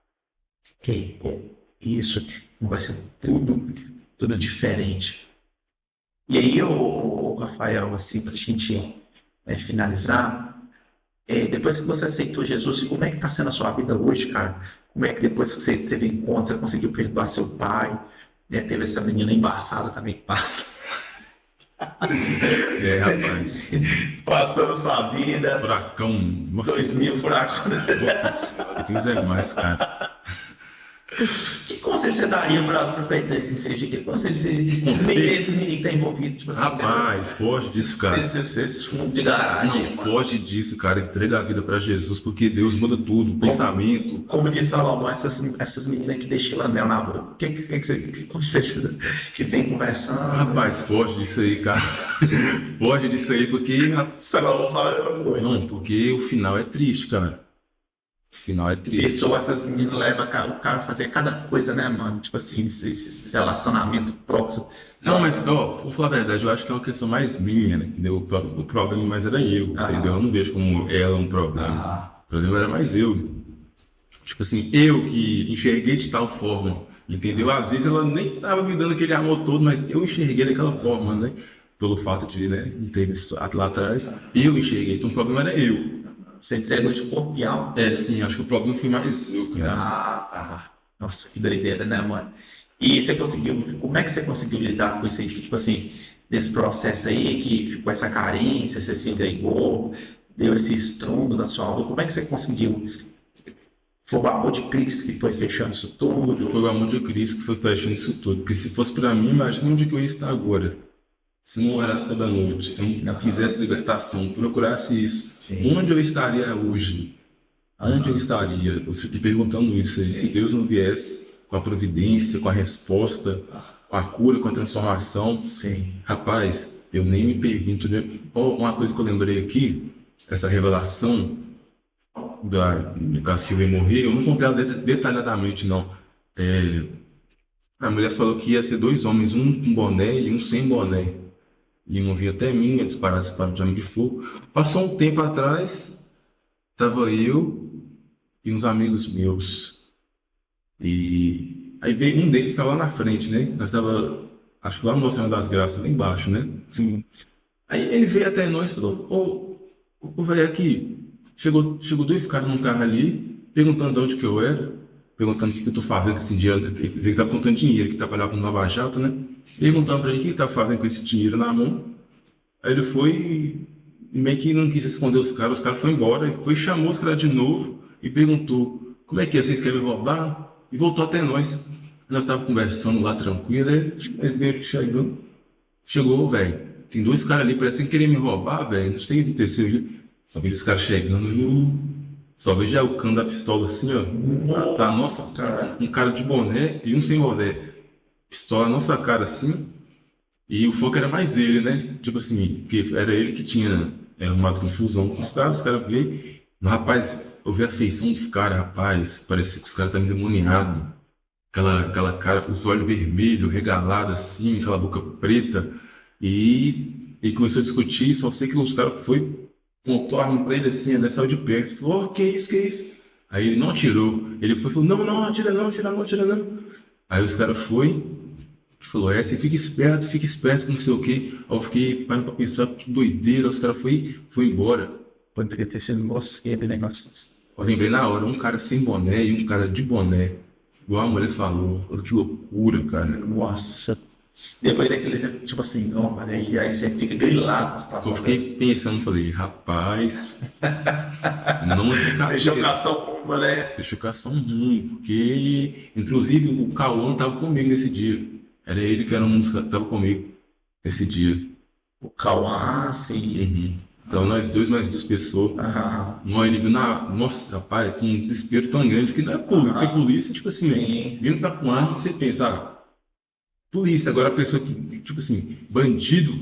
Isso vai ser tudo diferente. E aí, o Rafael, assim, para a gente finalizar, depois que você aceitou Jesus, como é que está sendo a sua vida hoje, cara? Como é que depois que você teve encontro, você conseguiu perdoar seu pai? Teve essa menina embaçada também que passa. Rapaz. Passou na sua vida. Furacão. Nossa, 2000 furacão. Nossa senhora, tem Zé mais, cara. Que conselho você daria para esse seja? Que conselho seja esse menino que está envolvido? Tipo assim, Rapaz, foge disso, cara. Esse fundo de garagem. Não, foge disso, cara. Entrega a vida pra Jesus, porque Deus muda tudo. Pensamento. Como disse Salomão, essas meninas que deixam mel na boca. Que conselho que vem conversando? Rapaz, foge disso aí, cara. Foge disso aí, porque. Salomão fala. Não, porque o final é triste, cara. Final é triste. Pessoas, essas meninas levam o cara a fazer cada coisa, né, mano? Tipo assim, esse relacionamento próximo. Não, mas, ó, vou falar a verdade, eu acho que é uma questão mais minha, né? Entendeu? O problema mais era eu, entendeu? Eu não vejo como ela um problema. O problema era mais eu. Tipo assim, eu que enxerguei de tal forma, entendeu? Às vezes ela nem tava me dando aquele amor todo, mas eu enxerguei daquela forma, né? Pelo fato de, né, ter isso lá atrás, eu enxerguei. Então o problema era eu. Você entregou de corpo e alma. É, sim, acho que o problema foi mais eu, cara. Nossa, que doideira, né, mano? E você conseguiu, como é que você conseguiu lidar com isso aí? Tipo assim, nesse processo aí, que ficou essa carência, você se entregou, deu esse estrondo da sua alma, como é que você conseguiu? Foi o amor de Cristo que foi fechando isso tudo? Foi o amor de Cristo que foi fechando isso tudo. Porque se fosse pra mim, imagina onde que eu ia estar agora. Se não orasse toda noite, se não quisesse libertação, procurasse isso, onde eu estaria hoje? Onde eu estaria? Eu fico me perguntando isso aí. Se Deus não viesse com a providência, com a resposta, com a cura, com a transformação, rapaz, eu nem me pergunto, né? Uma coisa que eu lembrei aqui, essa revelação do caso que eu ia morrer, eu não contei ela detalhadamente, não. A mulher falou que ia ser 2 homens, um com boné e um sem boné. E um vinha até mim, ia disparar esse paro de arma de fogo. Passou um tempo atrás, tava eu e uns amigos meus. E aí veio um deles, estava lá na frente, né? Nós estava, acho que lá no Oceano das Graças, lá embaixo, né? Sim. Aí ele veio até nós e falou, ô velho, aqui, chegou 2 caras num carro ali, perguntando de onde que eu era, perguntando o que eu tô fazendo com esse dinheiro. Ele dizia que tava contando dinheiro, que trabalhava no Lava Jato, né? Perguntando pra ele o que ele tá fazendo com esse dinheiro na mão. Aí ele foi, meio que não quis esconder os caras foram embora, ele foi, chamou os caras de novo e perguntou, como é que é, vocês querem me roubar? E voltou até nós. Nós estávamos conversando lá tranquilo, aí ele chegou, velho, tem 2 caras ali, parecem que querem me roubar, velho, não sei o que aconteceu ali. Só vejo os caras chegando, só vejo o cano da pistola assim, ó, da nossa cara, um cara de boné e um sem boné. Pistola na nossa cara assim, e o foco era mais ele, né? Tipo assim, porque era ele que tinha uma confusão com os caras veio. Rapaz, eu vi a feição dos caras, rapaz, parecia que os caras estavam endemoniados. Aquela cara com os olhos vermelhos, regalados assim, aquela boca preta. E começou a discutir, só sei que os caras pontou a arma pra ele assim, ele saiu de perto, falou, que isso? Aí ele não atirou, ele falou, não, atira não. Aí os caras falou, você fica esperto, não sei o quê. Aí eu fiquei parando pra pensar, que doideira, os caras foi embora. Poderia ter sido mosqueiro, negócio. Eu lembrei na hora, um cara sem boné e um cara de boné. Igual a mulher falou, que loucura, cara. Nossa. Depois daquele, tipo assim, não, mano, aí você fica grilado na situação. Eu fiquei pensando, falei, rapaz, não é brincadeira. Chocação ruim, né? Chocação ruim, porque, inclusive, o Cauã tava comigo nesse dia. Era ele que era um dos que tava comigo nesse dia. O Cauã, sim. Então nós 2 mais 2 pessoas. Ele viu nossa, rapaz, foi um desespero tão grande, porque não é polícia, tipo assim, vindo tá com arma, você pensa, polícia, agora a pessoa que, tipo assim, bandido,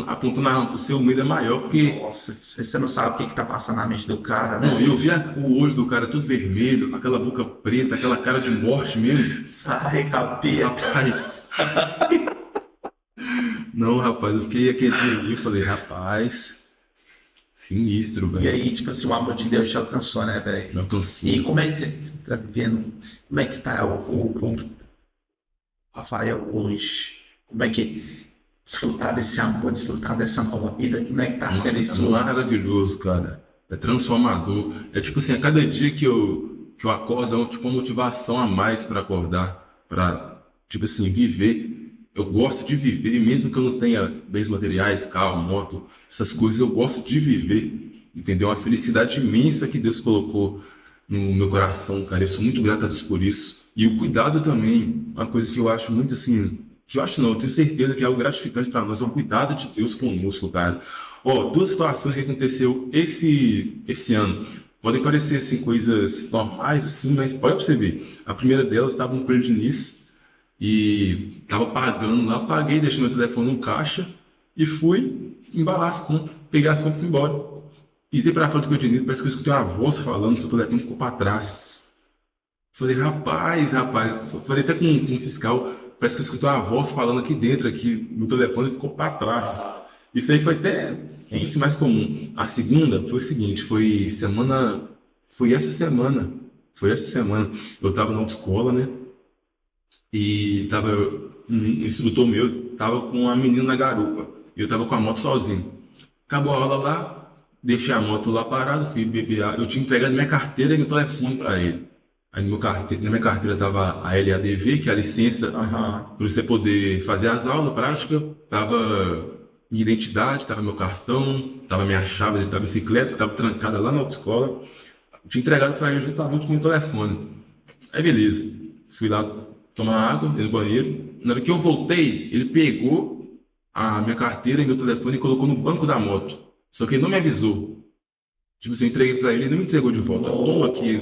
apontando a arma pro seu, medo é maior, porque... Nossa, você não sabe o que tá passando na mente do cara, né? Não, eu vi o olho do cara tudo vermelho, aquela boca preta, aquela cara de morte mesmo. Sai, capeta. Rapaz. Não, rapaz, eu fiquei aquele dia ali e falei, rapaz... Sinistro, velho. E aí, tipo assim, o amor de Deus te alcançou, né, velho? Me alcançou. E como é que você tá vivendo? Como é que tá o Rafael hoje? Como é que desfrutar desse amor, desfrutar dessa nova vida? Como é que tá sendo isso? É maravilhoso, cara. É transformador. É tipo assim, a cada dia que eu acordo, é tipo uma motivação a mais para acordar, para, tipo assim, viver. Eu gosto de viver, mesmo que eu não tenha bens materiais, carro, moto, essas coisas, eu gosto de viver, entendeu? Uma felicidade imensa que Deus colocou no meu coração, cara. Eu sou muito grato a Deus por isso. E o cuidado também, uma coisa que eu acho muito assim, eu tenho certeza que é algo gratificante para nós, é o cuidado de Deus conosco, cara. 2 situações que aconteceu esse ano. Podem parecer assim, coisas normais, assim, mas pode perceber. A primeira delas estava no Plano de Nice, e tava pagando lá, paguei, deixei meu telefone no caixa e fui embalar as compras, pegar as compras e ir embora. Pisei pra fora do continente, parece que eu escutei uma voz falando, seu telefone ficou pra trás. Falei, rapaz. Falei até com o fiscal, parece que eu escutei uma voz falando aqui dentro, aqui, no telefone ficou pra trás. Isso aí foi até isso mais comum. A segunda foi o seguinte, foi essa semana. Foi essa semana. Eu tava na autoescola, né? E tava um instrutor meu, tava com uma menina na garupa. E eu tava com a moto sozinho. Acabou a aula lá, deixei a moto lá parada, fui beber água. Eu tinha entregado minha carteira e meu telefone para ele. Aí na minha carteira tava a LADV, que é a licença para você poder fazer as aulas práticas. Tava minha identidade, tava meu cartão, tava minha chave da bicicleta, que tava trancada lá na autoescola. Eu tinha entregado para ele juntamente com o meu telefone. Aí beleza, fui lá tomar água, ir no banheiro. Na hora que eu voltei, ele pegou a minha carteira e meu telefone e colocou no banco da moto. Só que ele não me avisou. Tipo assim, eu entreguei pra ele, ele não me entregou de volta. Toma aqui,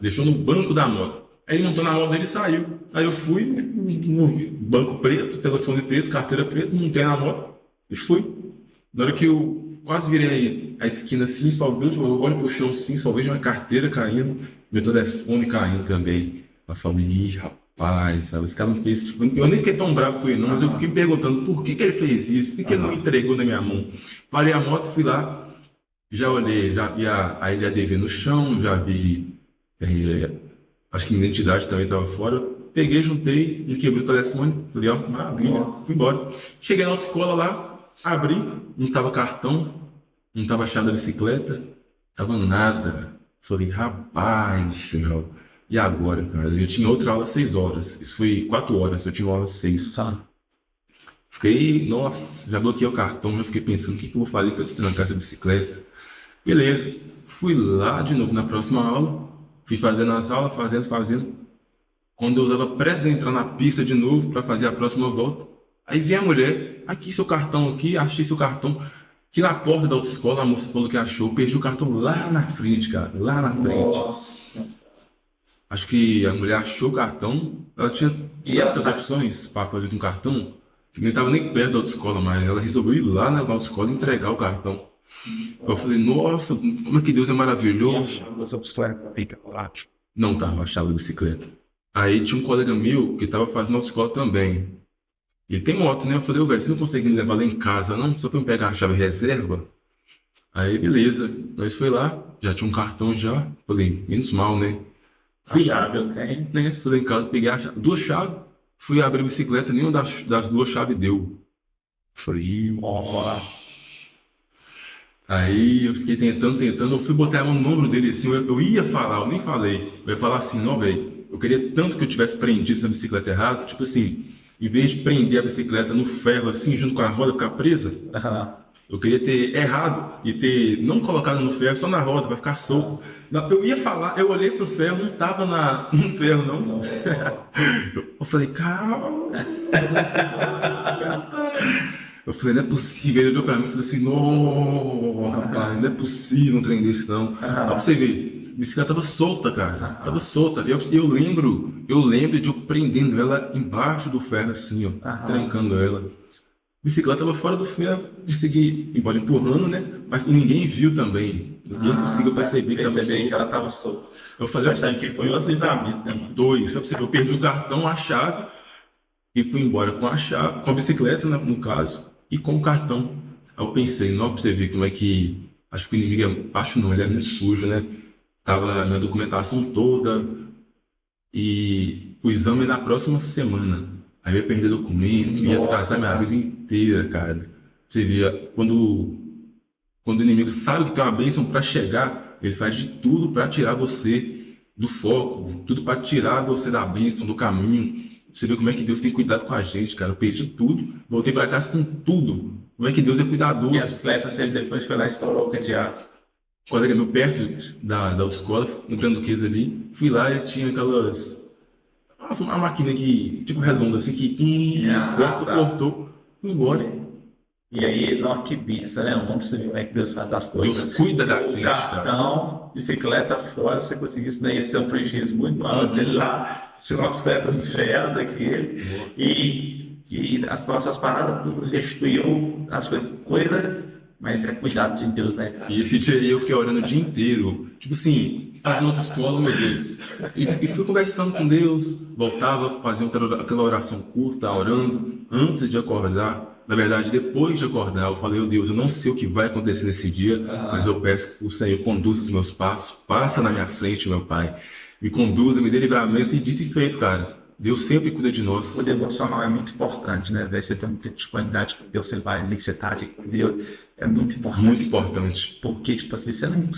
deixou no banco da moto. Aí ele montou na moto dele e saiu. Aí eu fui, né, no banco preto, telefone preto, carteira preta, montei na moto e fui. Na hora que eu quase virei a esquina assim, só vejo, eu olho pro chão assim, só vejo uma carteira caindo, meu telefone caindo também. Eu falei, ih, rapaz, sabe, esse cara não fez. Tipo, eu nem fiquei tão bravo com ele, não, mas eu fiquei me perguntando por que ele fez isso, por que ele não me entregou na minha mão. Parei a moto, fui lá. Já olhei, já vi a LADV no chão, já vi. Acho que minha identidade também estava fora. Peguei, juntei, me quebrei o telefone. Falei, ó, maravilha, fui embora. Cheguei na autoescola lá, abri, não tava cartão, não tava chave da bicicleta, tava nada. Falei, rapaz, meu, e agora, cara? Eu tinha outra aula às 6 horas. Isso foi 4 horas, eu tinha uma aula às 6. Tá. Fiquei, nossa, já bloqueei o cartão, eu fiquei pensando o que eu vou fazer para destrancar essa bicicleta. Beleza, fui lá de novo na próxima aula, fui fazendo as aulas, fazendo. Quando eu estava prestes a entrar na pista de novo para fazer a próxima volta, aí vem a mulher, aqui seu cartão aqui, achei seu cartão. Que na porta da autoescola a moça falou que achou, perdi o cartão lá na frente, cara, lá na frente. Nossa. Acho que a mulher achou o cartão, ela tinha E ela tantas opções para fazer com o cartão, que nem estava nem perto da autoescola, mas ela resolveu ir lá na autoescola e entregar o cartão. Eu falei, nossa, como é que Deus é maravilhoso. Não tava a chave da bicicleta. Aí tinha um colega meu que tava fazendo autoescola também. Ele tem moto, né? Eu falei, ô velho, você não consegue me levar lá em casa, não? Só pra eu pegar a chave reserva? Aí, beleza. Nós foi lá, já tinha um cartão já. Falei, menos mal, né? Fui chave eu tenho. Né? Fui lá em casa, peguei duas chaves. Fui abrir a bicicleta, nenhuma das duas chaves deu. Falei, Nossa. aí eu fiquei tentando, eu fui botar a mão no ombro dele assim, eu ia falar, eu nem falei. Eu ia falar assim, não, velho, eu queria tanto que eu tivesse prendido essa bicicleta errado, tipo assim, em vez de prender a bicicleta no ferro assim, junto com a roda, ficar presa, eu queria ter errado e ter não colocado no ferro, só na roda, pra ficar solto. Eu ia falar, eu olhei pro ferro, não tava no ferro, não. Eu falei, calma. Eu falei, não é possível. Ele olhou pra mim e falou assim, não, rapaz, não é possível um trem desse, não. Pra você ver, a bicicleta tava solta, cara. Tava solta. Eu lembro de eu prendendo ela embaixo do ferro, assim, ó, trancando ela. A bicicleta tava fora do ferro, consegui ir embora empurrando, né? Mas ninguém viu também. Ninguém conseguiu perceber que ela tava solta. Eu falei, Sabe que foi outro livramento, né, mano? dois. Só pra você ver, eu perdi o cartão, a chave, e fui embora com a chave, com a bicicleta, né, no caso, e com o cartão. Aí eu pensei, não, pra você ver como é que. Acho que o inimigo acho não, ele é muito sujo, né? Tava na documentação toda. E o exame é na próxima semana. Aí eu ia perder documento, ia atrasar minha vida inteira, cara. Você vê, quando o inimigo sabe que tem uma bênção para chegar, ele faz de tudo para tirar você do foco, tudo para tirar você da bênção, do caminho. Você vê como é que Deus tem cuidado com a gente, cara. Eu perdi tudo, voltei para casa com tudo. Como é que Deus é cuidadoso. E a bicicleta, ele depois foi lá e estourou o cadeado. Um colega meu perto da autoescola, no Grande Duquês ali, fui lá e ele tinha aquelas. Nossa, uma máquina que, tipo redonda, assim, que cortou, fui embora. E aí, não, que benção, né? Vamos ver como é que Deus faz as coisas. Deus cuida da gente, cara. Cartão, bicicleta fora, se você conseguisse, daí ia ser um prejuízo muito maior dele lá. Tirou uma bicicleta do inferno daquele. E as próximas paradas, tudo restituiu as coisas. Coisa Mas é cuidado de Deus, né, cara? E esse dia aí eu fiquei orando o dia inteiro. Tipo assim, fazendo outra escola, meu Deus. E fui conversando com Deus, voltava, fazia aquela oração curta, orando, antes de acordar. Na verdade, depois de acordar, eu falei, oh Deus, eu não sei o que vai acontecer nesse dia, mas eu peço que o Senhor conduza os meus passos, passa na minha frente, meu Pai. Me conduza, me dê livramento e dito e feito, cara. Deus sempre cuida de nós. O devocional é muito importante, né? Você tem um tempo de qualidade com Deus, você vai ali, você tá ali com Deus. É muito importante. Muito importante. Porque, tipo assim, você não.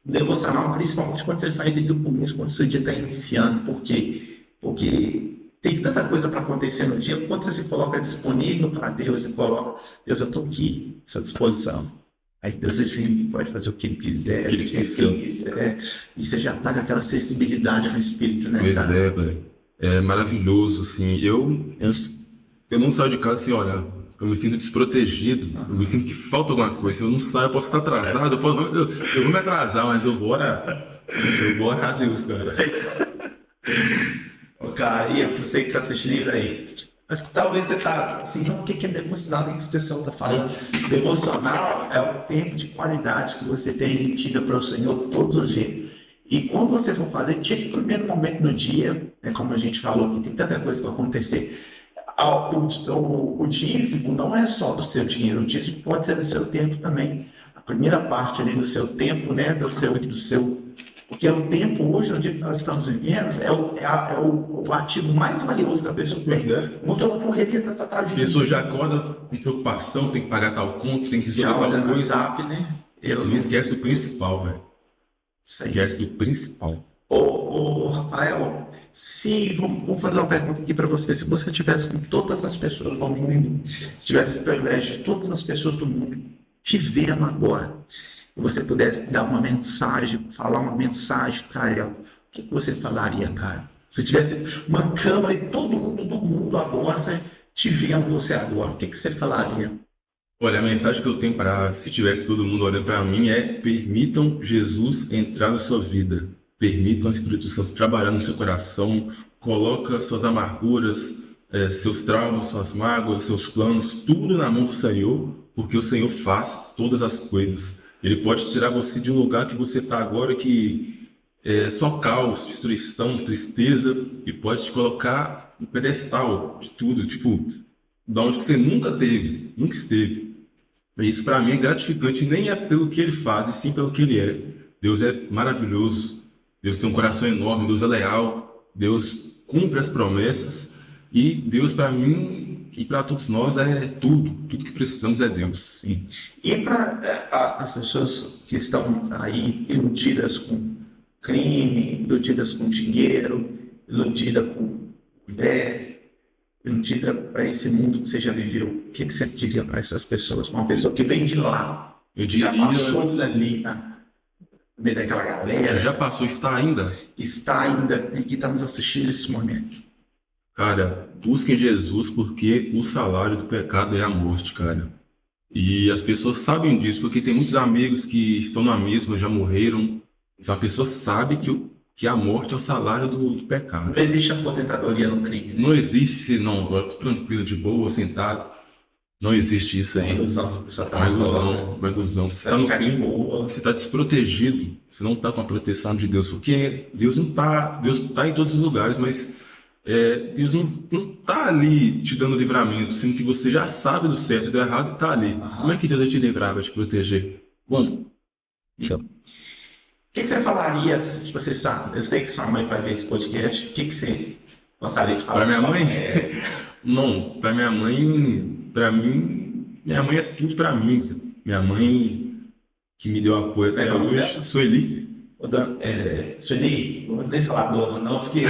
Devocional, principalmente quando você faz ele no começo, quando o seu dia está iniciando. Por quê? Porque tem tanta coisa para acontecer no dia. Quando você se coloca disponível para Deus, você coloca, Deus, eu estou aqui, à sua disposição. Aí Deus ele pode fazer o que ele quiser, o que ele quiser. E você já está com aquela sensibilidade no espírito, né? Pois é, velho. É maravilhoso, assim. Eu não saio de casa sem olhar. Eu me sinto desprotegido. Eu me sinto que falta alguma coisa. Se eu não saio, eu posso estar atrasado. Eu vou me atrasar, mas eu vou orar. Eu vou orar a Deus, cara. Cara, e você que está assistindo aí, mas talvez você está assim, não, o que é devocional? O que esse pessoal está falando? Devocional é o tempo de qualidade que você tem tido para o Senhor todos os dias. E quando você for fazer, tinha que primeiro momento do dia, né, como a gente falou, que tem tanta coisa para acontecer. O dízimo não é só do seu dinheiro, o dízimo pode ser do seu tempo também. A primeira parte ali do seu tempo, né, do seu porque o tempo hoje, no dia que nós estamos vivendo, é o ativo mais valioso da pessoa que tem. Então, a correria A pessoa já acorda com preocupação, tem que pagar tal conta, tem que resolver tal coisa. WhatsApp, né? Ele esquece do principal, velho. Esquece do principal. Rafael, vamos fazer uma pergunta aqui para você. Se você tivesse com todas as pessoas do mundo, se tivesse o privilégio de todas as pessoas do mundo te vendo agora, e você pudesse dar uma mensagem, falar uma mensagem para ela, o que você falaria, cara? Se tivesse uma câmera e todo mundo do mundo agora te vendo você agora, o que você falaria? Olha, a mensagem que eu tenho para, se tivesse todo mundo olhando para mim, é: permitam Jesus entrar na sua vida. Permitam o Espírito Santo trabalhar no seu coração. Coloca suas amarguras, seus traumas, suas mágoas, seus planos, tudo na mão do Senhor, porque o Senhor faz todas as coisas. Ele pode tirar você de um lugar que você está agora, que é só caos, destruição, tristeza, e pode te colocar no pedestal de tudo, tipo, da onde você nunca esteve. Isso para mim é gratificante, nem é pelo que ele faz, e sim pelo que ele é. Deus é maravilhoso, Deus tem um coração enorme, Deus é leal, Deus cumpre as promessas, e Deus para mim e para todos nós é tudo que precisamos é Deus. Sim. E para as pessoas que estão aí iludidas com crime, iludidas com dinheiro, iludidas com mulher, iludida para esse mundo que você já viveu, o que você diria para essas pessoas? Uma pessoa que vem de lá, já passou dali, no meio daquela galera. Já passou, está ainda e que está nos assistindo nesse momento. Cara, busquem Jesus, porque o salário do pecado é a morte, cara. E as pessoas sabem disso, porque tem muitos amigos que estão na mesma, já morreram. Então a pessoa sabe que a morte é o salário do pecado. Não existe aposentadoria no crime. Né? Não existe, não. Eu tô tranquilo, de boa, sentado. Não existe isso aí. Uma ilusão. Você tá no crime, você tá desprotegido. Você não tá com a proteção de Deus. Porque Deus tá em todos os lugares, mas Deus não tá ali te dando livramento, sendo que você já sabe do certo e do errado e tá ali. Como é que Deus vai te livrar, vai te proteger? Bom, o que você falaria se você sabe? Eu sei que sua mãe vai ver esse podcast. O que você gostaria de falar? Para minha mãe? Não, para minha mim, minha mãe é tudo para mim. Minha mãe que me deu apoio até hoje. Sueli? Sueli, não vou nem falar dona, não, porque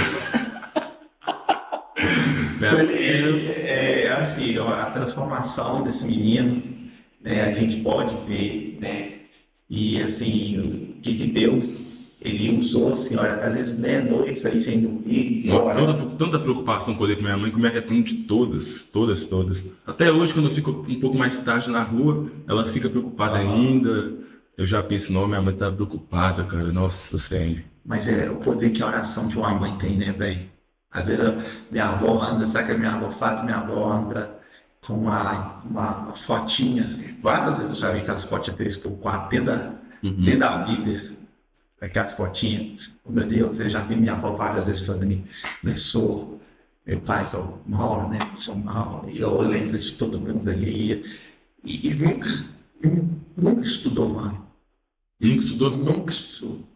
Sueli é assim, a transformação desse menino, né, a gente pode ver, né? E assim, o que Deus ele usou, assim, olha, às vezes noites aí sem dormir. Tanta preocupação com minha mãe que eu me arrependo de todas. Até hoje, quando eu fico um pouco mais tarde na rua, ela fica preocupada ainda. Eu já penso, não, minha mãe tá preocupada, cara, nossa Senhora. Mas é o poder que a oração de uma mãe tem, né, velho? Às vezes minha avó anda, sabe o que a minha avó faz? Minha avó anda com uma fotinha. Várias vezes eu já vi aquelas fotinhas deles que eu guardo dentro da Bíblia. Aquelas fotinhas. Oh, meu Deus, eu já vi minha avó várias vezes falando, eu sou meu pai, que é o Mauro, né? Sou Mauro. E eu lembro de todo mundo ali. E nunca estudou, mano. Nunca estudou.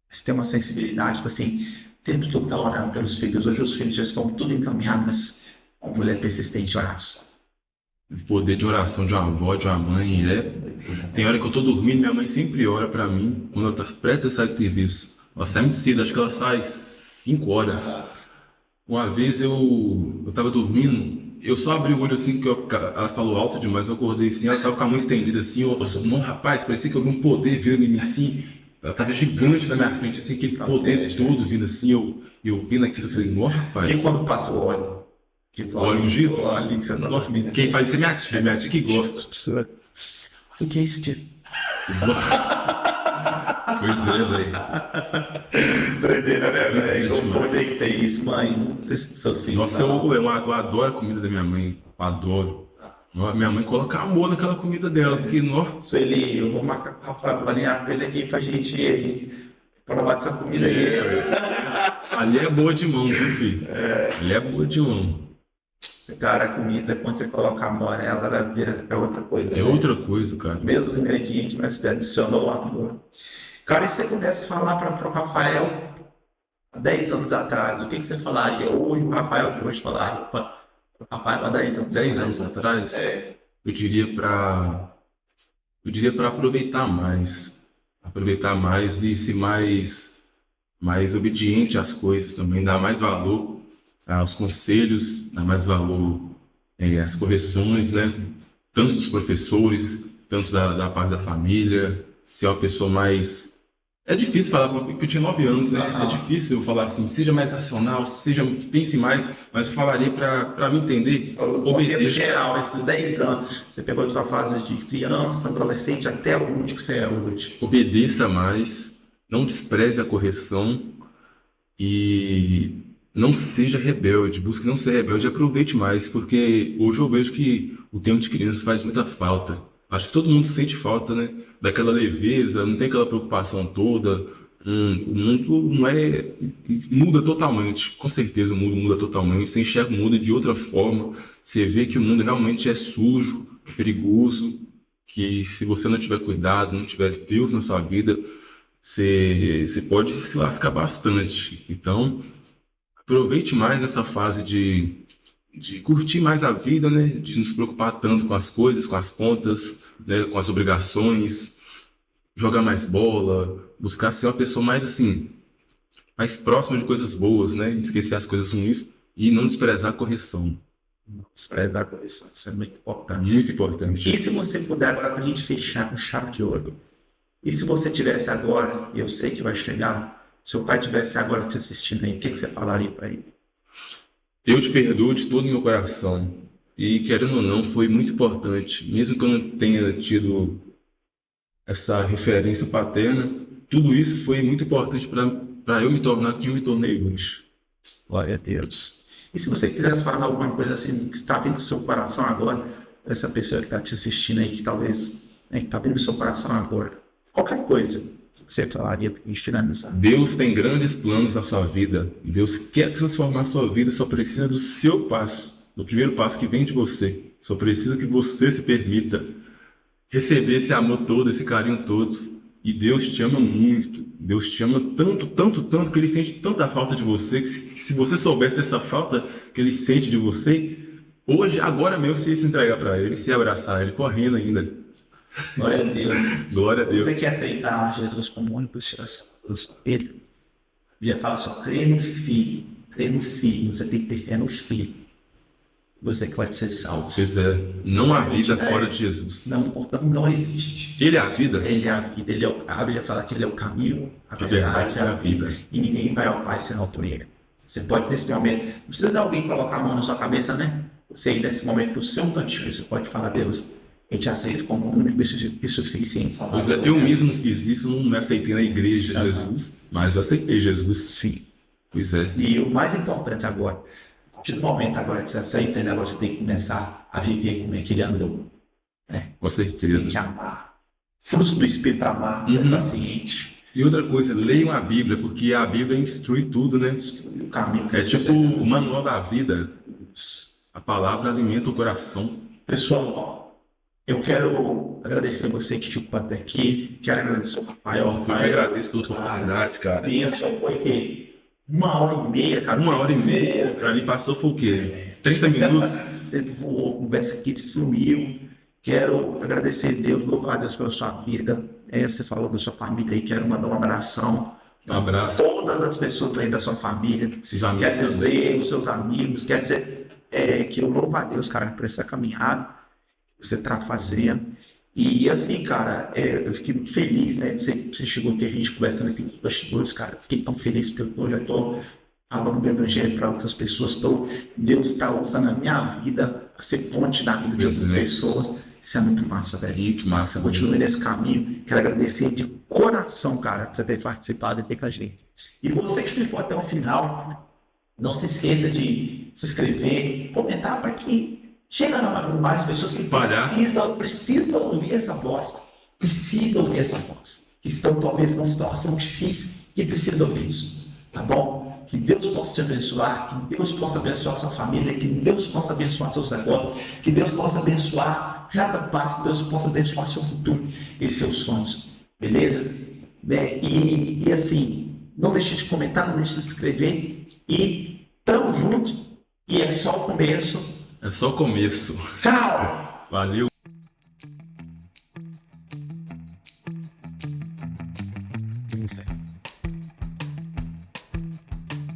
Mas tem uma sensibilidade, tipo assim, o tempo todo tá orando pelos filhos. Hoje os filhos já estão tudo encaminhados, mas uma mulher persistente de oração. O poder de oração de uma avó, de uma mãe, Tem hora que eu tô dormindo, minha mãe sempre ora pra mim, quando ela tá prestes a sair de serviço. Ela sai muito cedo, acho que ela sai 5 horas. Uma vez eu tava dormindo, eu só abri o olho assim, ela falou alto demais, eu acordei assim, ela tava com a mão estendida assim, não, rapaz, parecia que eu vi um poder vindo em mim assim, ela tava gigante na minha frente, assim, aquele poder todo vindo assim, eu vi naquilo, eu falei, não, rapaz. E quando passa o óleo? Óleo ungido? Óleo que você tá dormindo. Quem faz isso é minha tia que gosta. O que é isso, tio? Pois é, velho. Doideira, né, velho? Como poder que tem isso, mãe? Seus filhos. Nossa, eu adoro a comida da minha mãe. Eu adoro. Minha mãe coloca amor naquela comida dela, porque, nossa. Sueli, eu vou marcar para alinhar com ele aqui pra gente ir provar dessa comida aí. Ali é boa de mão, viu, filho? Ali é boa de mão. Cara, a comida, quando você coloca amor nela, ela vira outra coisa. É outra coisa, cara. Mesmo os ingredientes, mas você adiciona o amor. Cara, e se você pudesse falar para o Rafael, há 10 anos atrás, o que você falaria hoje, o Rafael de hoje falaria para o Rafael há 10 anos 10 anos atrás? Eu diria para aproveitar mais e ser mais obediente às coisas também, dar mais valor aos conselhos, dar mais valor às correções, né? Tanto dos professores, tanto da parte da família, ser uma pessoa mais... É difícil falar, porque eu tinha 9 anos, né? É difícil eu falar assim, seja mais racional, pense mais, mas eu falaria para me entender, obedecer. Em geral, esses 10 anos, você pegou a sua fase de criança, adolescente, até onde que você é hoje? Obedeça mais, não despreze a correção e não seja rebelde, busque não ser rebelde, aproveite mais, porque hoje eu vejo que o tempo de criança faz muita falta. Acho que todo mundo sente falta, né? Daquela leveza, não tem aquela preocupação toda. O mundo muda totalmente, com certeza o mundo muda totalmente. Você enxerga o mundo de outra forma, você vê que o mundo realmente é sujo, é perigoso, que se você não tiver cuidado, não tiver Deus na sua vida, você pode se lascar bastante. Então, aproveite mais essa fase de curtir mais a vida, né? De não se preocupar tanto com as coisas, com as contas, né? Com as obrigações, jogar mais bola, buscar ser uma pessoa mais assim, mais próxima de coisas boas, né? Esquecer as coisas ruins e não desprezar a correção. Não desprezar a correção, isso é muito importante. Muito importante. E se você puder agora para a gente fechar com chave de ouro? E se você tivesse agora, e eu sei que vai chegar, seu pai tivesse agora te assistindo aí, o que você falaria para ele? Eu te perdoo de todo o meu coração. E, querendo ou não, foi muito importante. Mesmo que eu não tenha tido essa referência paterna, tudo isso foi muito importante para eu me tornar quem eu me tornei hoje. Glória a Deus. E se você quisesse falar alguma coisa assim, que está vindo do seu coração agora, essa pessoa que está te assistindo aí, que talvez está vindo do seu coração agora, qualquer coisa, você falaria para a gente finalizar? Deus tem grandes planos na sua vida. Deus quer transformar a sua vida, só precisa do seu passo, do primeiro passo que vem de você. Só precisa que você se permita receber esse amor todo, esse carinho todo. E Deus te ama muito. Deus te ama tanto, tanto, tanto, que Ele sente tanta falta de você, que se você soubesse dessa falta que Ele sente de você, hoje, agora mesmo, você ia se entregar para Ele, se abraçar Ele, correndo ainda. Glória a Deus. Glória a Deus. Você quer aceitar Jesus como único Espírito? Eu ia falar só, crê no Filho. Crê no Filho. Você tem que ter fé no Filho. Você que vai ser salvo. Pois é. Não há vida fora de Jesus. Não, portanto, não existe. Ele é a vida? Ele é a vida. Ele é o caminho. Ele ia falar que Ele é o caminho, a verdade e a vida. E ninguém vai ao Pai senão por Ele. Você pode, nesse momento, não precisa de alguém colocar a mão na sua cabeça, né? Você aí, nesse momento, no seu cantinho, você pode falar, Deus, eu te aceito como único e suficiente. Pois é, eu mesmo fiz isso, não me aceitei na igreja, Jesus, mas eu aceitei Jesus. Sim. Pois é. E o mais importante agora, partir do momento agora que você aceita ele, agora você tem que começar a viver como é que ele andou. Né? Com Tem certeza. que amar. Fruto do Espírito amar, ser paciente. E outra coisa, leiam a Bíblia, porque a Bíblia instrui tudo, né? O caminho que É você tipo tem. o manual da vida. A palavra alimenta o coração. Pessoal, eu quero agradecer você que ficou até aqui. Quero agradecer o Rafael. Eu que agradeço pela oportunidade, cara. Benção, foi que 1h30, cara. 1h30, pra mim passou foi o quê? 30 minutos? Ele voou, a conversa aqui fluiu. Quero agradecer a Deus, louvar a Deus pela sua vida. Você falou da sua família aí, quero mandar um abração. Um abraço. Todas as pessoas aí da sua família. Esses amigos Quer dizer, os seus amigos, quer dizer, que eu louvo a Deus, cara, por essa caminhada que você está fazendo. E assim, cara, eu fiquei muito feliz, né? Você chegou aqui, a gente conversando aqui nos bastidores, cara. Fiquei tão feliz porque eu já estou falando do Evangelho para outras pessoas. Deus está usando a minha vida para ser ponte na vida de outras pessoas. Isso é muito massa, velho. Muito massa. Continue nesse caminho. Quero agradecer de coração, cara, por você ter participado e ter com a gente. E você que ficou até o final, não se esqueça de se inscrever, comentar para que chegue a mais pessoas que Espalhar. precisam ouvir essa voz. Precisam ouvir essa voz. Que estão talvez numa situação difícil e precisam ouvir isso. Tá bom? Que Deus possa te abençoar, que Deus possa abençoar a sua família, que Deus possa abençoar seus negócios, que Deus possa abençoar cada passo, que Deus possa abençoar seu futuro e seus sonhos. Beleza? E assim, não deixe de comentar, não deixe de se inscrever e tamo junto. E é só o começo. É só o começo. Tchau! Valeu.